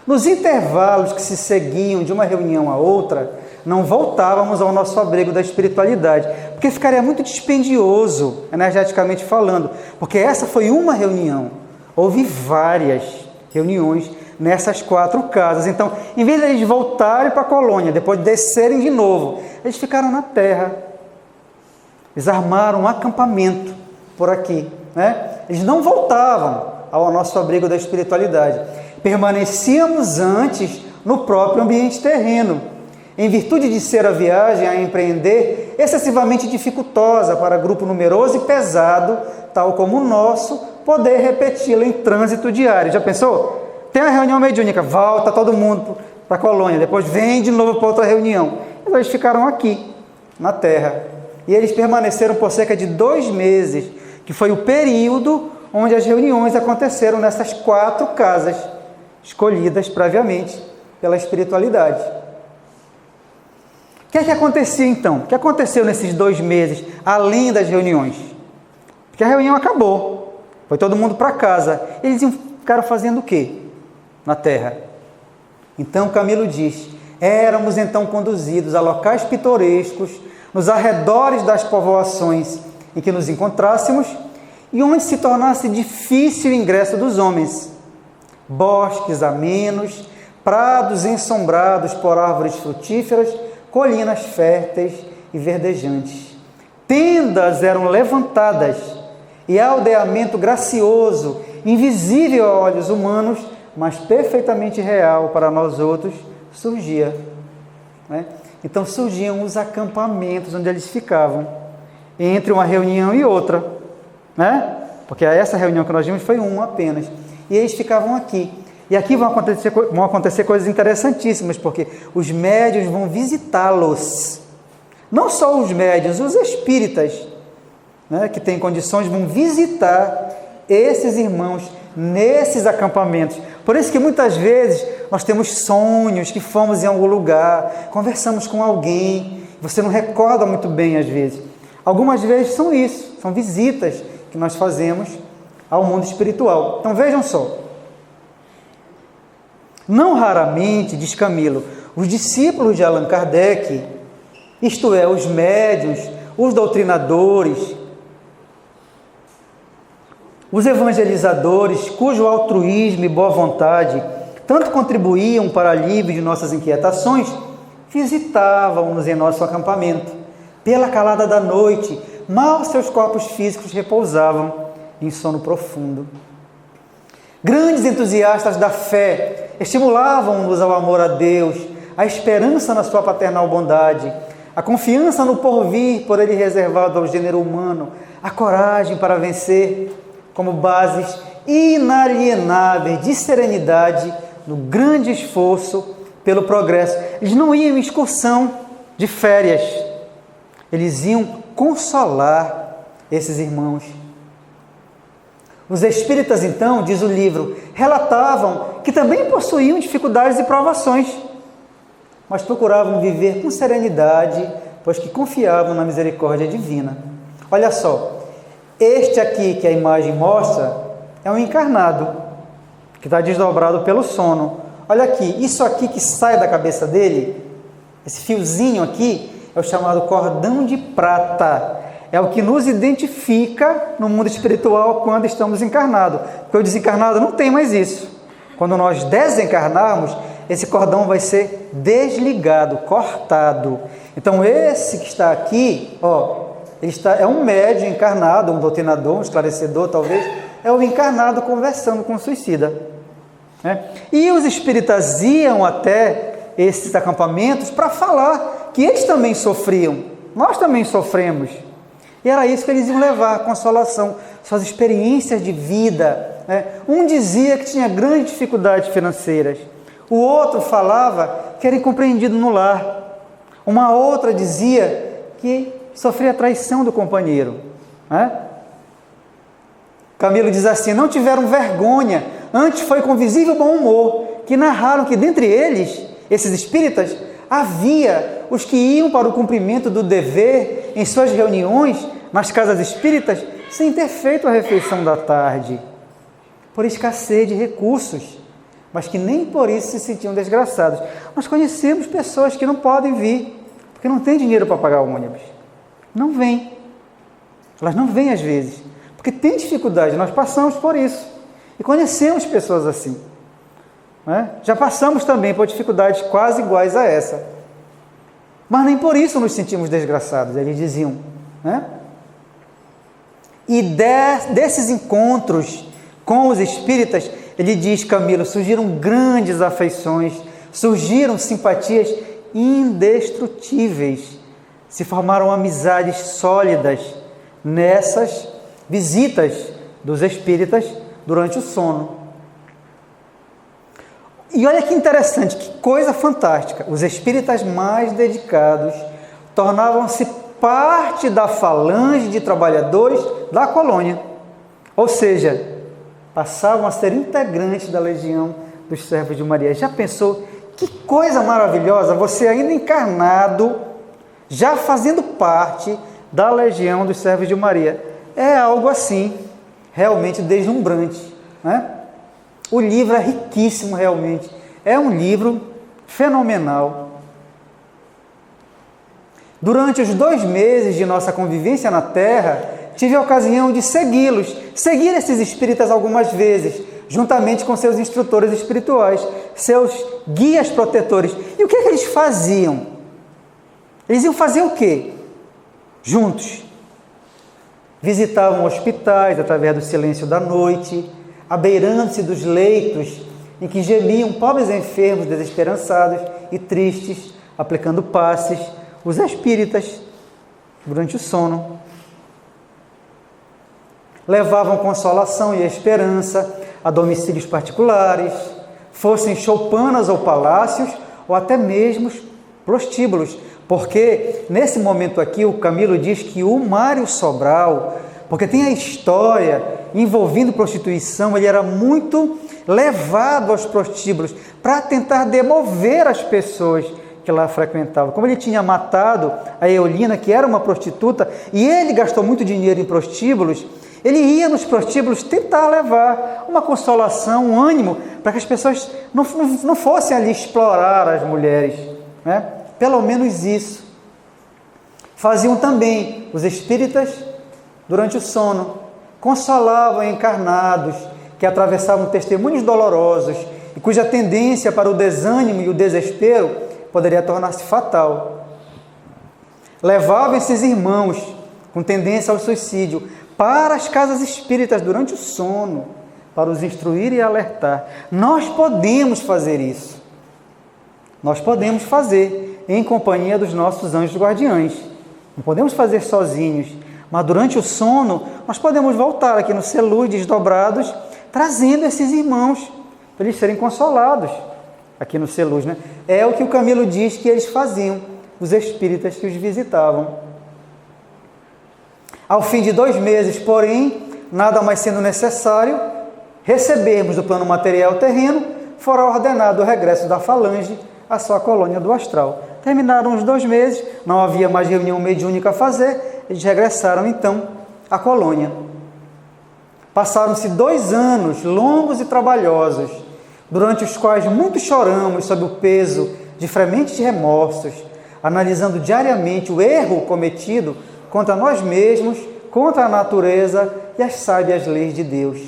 nos intervalos que se seguiam de uma reunião a outra, não voltávamos ao nosso abrigo da espiritualidade, porque ficaria muito dispendioso, energeticamente falando, porque essa foi uma reunião, houve várias reuniões nessas 4 casas. Então, em vez de eles voltarem para a colônia, depois de descerem de novo, eles ficaram na terra. Eles armaram um acampamento por aqui, né? Eles não voltavam ao nosso abrigo da espiritualidade. Permanecíamos antes no próprio ambiente terreno, em virtude de ser a viagem a empreender excessivamente dificultosa para grupo numeroso e pesado, tal como o nosso, poder repeti-la em trânsito diário. Já pensou? Tem uma reunião mediúnica, volta todo mundo para a colônia, depois vem de novo para outra reunião. Então eles ficaram aqui, na terra. E eles permaneceram por cerca de 2 meses, que foi o período onde as reuniões aconteceram nessas 4 casas, escolhidas previamente pela espiritualidade. O que é que acontecia então? O que aconteceu nesses 2 meses, além das reuniões? Porque a reunião acabou, foi todo mundo para casa. Eles ficaram fazendo o quê na terra? Então Camilo diz: éramos então conduzidos a locais pitorescos, nos arredores das povoações em que nos encontrássemos, e onde se tornasse difícil o ingresso dos homens. Bosques amenos, prados ensombrados por árvores frutíferas, colinas férteis e verdejantes. Tendas eram levantadas, e aldeamento gracioso, invisível a olhos humanos, mas perfeitamente real para nós outros, surgia, né? Então surgiam os acampamentos onde eles ficavam, entre uma reunião e outra, né? Porque essa reunião que nós vimos foi uma apenas, e eles ficavam aqui. E aqui vão acontecer coisas interessantíssimas, porque os médiuns vão visitá-los. Não só os médiuns, os espíritas, né, que têm condições, vão visitar esses irmãos nesses acampamentos. Por isso que muitas vezes nós temos sonhos que fomos em algum lugar, conversamos com alguém, você não recorda muito bem às vezes. Algumas vezes são isso, são visitas que nós fazemos ao mundo espiritual. Então vejam só. Não raramente, diz Camilo, os discípulos de Allan Kardec, isto é, os médiuns, os doutrinadores, os evangelizadores, cujo altruísmo e boa vontade tanto contribuíam para o alívio de nossas inquietações, visitavam-nos em nosso acampamento. Pela calada da noite, mal seus corpos físicos repousavam em sono profundo. Grandes entusiastas da fé estimulavam-nos ao amor a Deus, a esperança na sua paternal bondade, a confiança no porvir por ele reservado ao gênero humano, a coragem para vencer, como bases inalienáveis de serenidade no grande esforço pelo progresso. Eles não iam em excursão de férias, eles iam consolar esses irmãos. Os espíritas, então, diz o livro, relatavam que também possuíam dificuldades e provações, mas procuravam viver com serenidade, pois que confiavam na misericórdia divina. Olha só, este aqui que a imagem mostra é um encarnado, que está desdobrado pelo sono. Olha aqui, isso aqui que sai da cabeça dele, esse fiozinho aqui, é o chamado cordão de prata. É o que nos identifica no mundo espiritual quando estamos encarnados. Porque o desencarnado não tem mais isso. Quando nós desencarnarmos, esse cordão vai ser desligado, cortado. Então esse que está aqui, é um médium encarnado, um doutrinador, um esclarecedor talvez, é o encarnado conversando com o suicida. E os espíritas iam até esses acampamentos para falar que eles também sofriam, nós também sofremos. E era isso que eles iam levar, consolação, suas experiências de vida. Um dizia que tinha grandes dificuldades financeiras, o outro falava que era incompreendido no lar, uma outra dizia que sofria a traição do companheiro. Camilo diz assim: não tiveram vergonha, antes foi com visível bom humor, que narraram que dentre eles, esses espíritas, havia os que iam para o cumprimento do dever em suas reuniões nas casas espíritas sem ter feito a refeição da tarde, por escassez de recursos, mas que nem por isso se sentiam desgraçados. Nós conhecemos pessoas que não podem vir, porque não têm dinheiro para pagar o ônibus. Não vêm. Elas não vêm às vezes, porque tem dificuldade, nós passamos por isso. E conhecemos pessoas assim. Já passamos também por dificuldades quase iguais a essa. Mas nem por isso nos sentimos desgraçados, eles diziam. E desses encontros com os espíritas, ele diz, Camilo, surgiram grandes afeições, surgiram simpatias indestrutíveis, se formaram amizades sólidas nessas visitas dos espíritas durante o sono. E olha que interessante, que coisa fantástica, os espíritas mais dedicados tornavam-se parte da falange de trabalhadores da colônia, ou seja, passavam a ser integrantes da legião dos servos de Maria. Já pensou que coisa maravilhosa, você ainda encarnado, já fazendo parte da legião dos servos de Maria? É algo assim, realmente deslumbrante, O livro é riquíssimo realmente, é um livro fenomenal. Durante os 2 meses de nossa convivência na Terra, tive a ocasião de seguir esses espíritas algumas vezes, juntamente com seus instrutores espirituais, seus guias protetores. E o que eles faziam? Eles iam fazer o quê? Juntos. Visitavam hospitais através do silêncio da noite, abeirando-se dos leitos em que gemiam pobres enfermos desesperançados e tristes, aplicando passes, os espíritas, durante o sono. Levavam consolação e esperança a domicílios particulares, fossem choupanas ou palácios, ou até mesmo prostíbulos, porque nesse momento aqui o Camilo diz que o Mário Sobral, porque tem a história envolvendo prostituição, ele era muito levado aos prostíbulos para tentar demover as pessoas que lá frequentavam. Como ele tinha matado a Eolina, que era uma prostituta, e ele gastou muito dinheiro em prostíbulos, ele ia nos prostíbulos tentar levar uma consolação, um ânimo, para que as pessoas não fossem ali explorar as mulheres, Pelo menos isso. Faziam também os espíritas durante o sono, consolavam encarnados que atravessavam testemunhos dolorosos e cuja tendência para o desânimo e o desespero poderia tornar-se fatal. Levavam esses irmãos com tendência ao suicídio para as casas espíritas durante o sono, para os instruir e alertar. Nós podemos fazer isso. Nós podemos fazer em companhia dos nossos anjos guardiães. Não podemos fazer sozinhos, mas durante o sono nós podemos voltar aqui no Celuz, desdobrados, trazendo esses irmãos para eles serem consolados aqui no Celuz, né? É o que o Camilo diz que eles faziam, os espíritas que os visitavam. Ao fim de 2 meses, porém, nada mais sendo necessário recebermos do plano material terreno, fora ordenado o regresso da falange à sua colônia do astral. Terminaram os 2 meses, não havia mais reunião mediúnica a fazer, eles regressaram então à colônia. Passaram-se 2 anos longos e trabalhosos, durante os quais muito choramos sob o peso de frementes remorsos, analisando diariamente o erro cometido contra nós mesmos, contra a natureza e as sábias leis de Deus.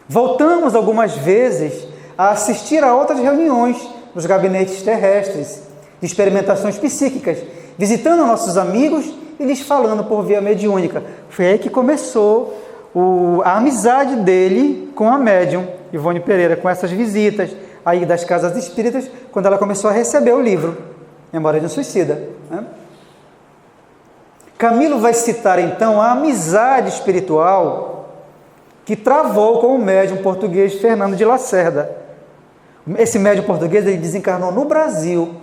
Voltamos algumas vezes a assistir a outras reuniões nos gabinetes terrestres, de experimentações psíquicas, visitando nossos amigos e lhes falando por via mediúnica. Foi aí que começou a amizade dele com a médium Ivone Pereira, com essas visitas aí das casas espíritas, quando ela começou a receber o livro Memória de um Suicida, né? Camilo vai citar então a amizade espiritual que travou com o médium português Fernando de Lacerda. Esse médium português ele desencarnou no Brasil,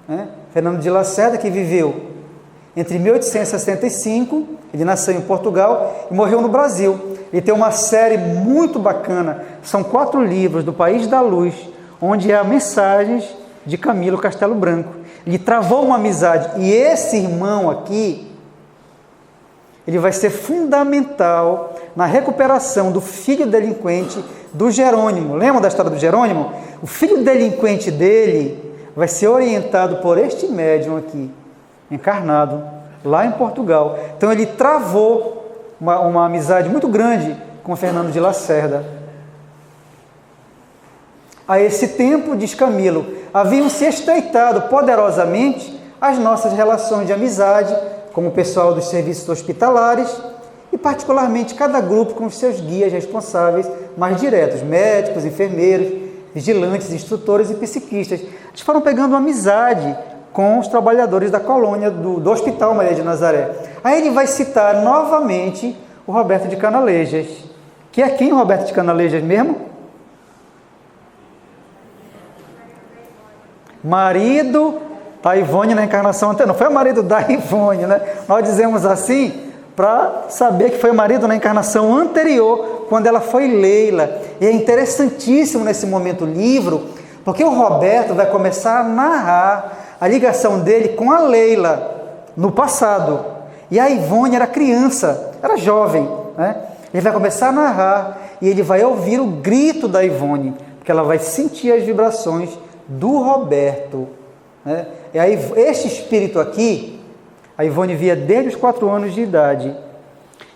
né? Fernando de Lacerda, que viveu entre 1865, ele nasceu em Portugal e morreu no Brasil. Ele tem uma série muito bacana, são 4 livros do País da Luz, onde há mensagens de Camilo Castelo Branco. Ele travou uma amizade, e esse irmão aqui, ele vai ser fundamental na recuperação do filho delinquente do Jerônimo. Lembra da história do Jerônimo? O filho delinquente dele vai ser orientado por este médium aqui, encarnado, lá em Portugal. Então ele travou uma amizade muito grande com Fernando de Lacerda. A esse tempo, diz Camilo, haviam se estreitado poderosamente as nossas relações de amizade com o pessoal dos serviços hospitalares e particularmente cada grupo com os seus guias responsáveis mais diretos, médicos, enfermeiros, vigilantes, instrutores e psiquistas. Eles foram pegando amizade com os trabalhadores da colônia do Hospital Maria de Nazaré. Aí ele vai citar novamente o Roberto de Canalejas, que é quem o Roberto de Canalejas mesmo? Marido da Ivone na encarnação anterior. Não foi o marido da Ivone, né? Nós dizemos assim para saber que foi o marido na encarnação anterior, quando ela foi Leila. E é interessantíssimo nesse momento o livro, porque o Roberto vai começar a narrar a ligação dele com a Leila no passado. E a Ivone era criança, era jovem, né? Ele vai começar a narrar e ele vai ouvir o grito da Ivone, porque ela vai sentir as vibrações do Roberto, né? E aí, este espírito aqui, a Ivone via desde os 4 anos de idade.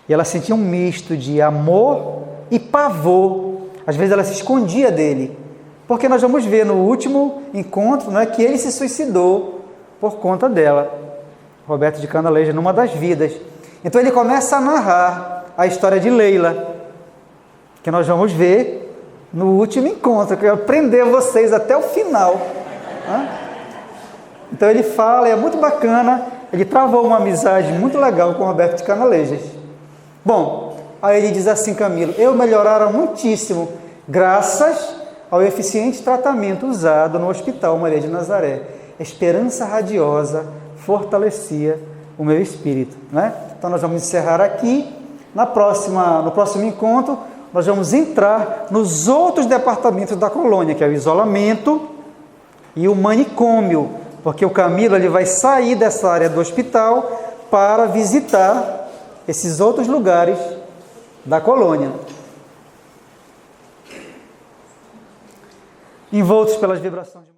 E ela sentia um misto de amor e pavor. Às vezes ela se escondia dele. Porque nós vamos ver no último encontro, né, que ele se suicidou por conta dela. Roberto de Canalejas, numa das vidas. Então ele começa a narrar a história de Leila, que nós vamos ver no último encontro, que eu vou prender vocês até o final. Né? Então ele fala, é muito bacana, ele travou uma amizade muito legal com o Roberto de Canalejas. Bom, aí ele diz assim, Camilo, eu melhoraram muitíssimo, graças ao eficiente tratamento usado no Hospital Maria de Nazaré. A esperança radiosa fortalecia o meu espírito, né? Então nós vamos encerrar aqui. No próximo encontro, nós vamos entrar nos outros departamentos da colônia, que é o isolamento e o manicômio, porque o Camilo ele vai sair dessa área do hospital para visitar esses outros lugares da colônia. Envoltos pelas vibrações de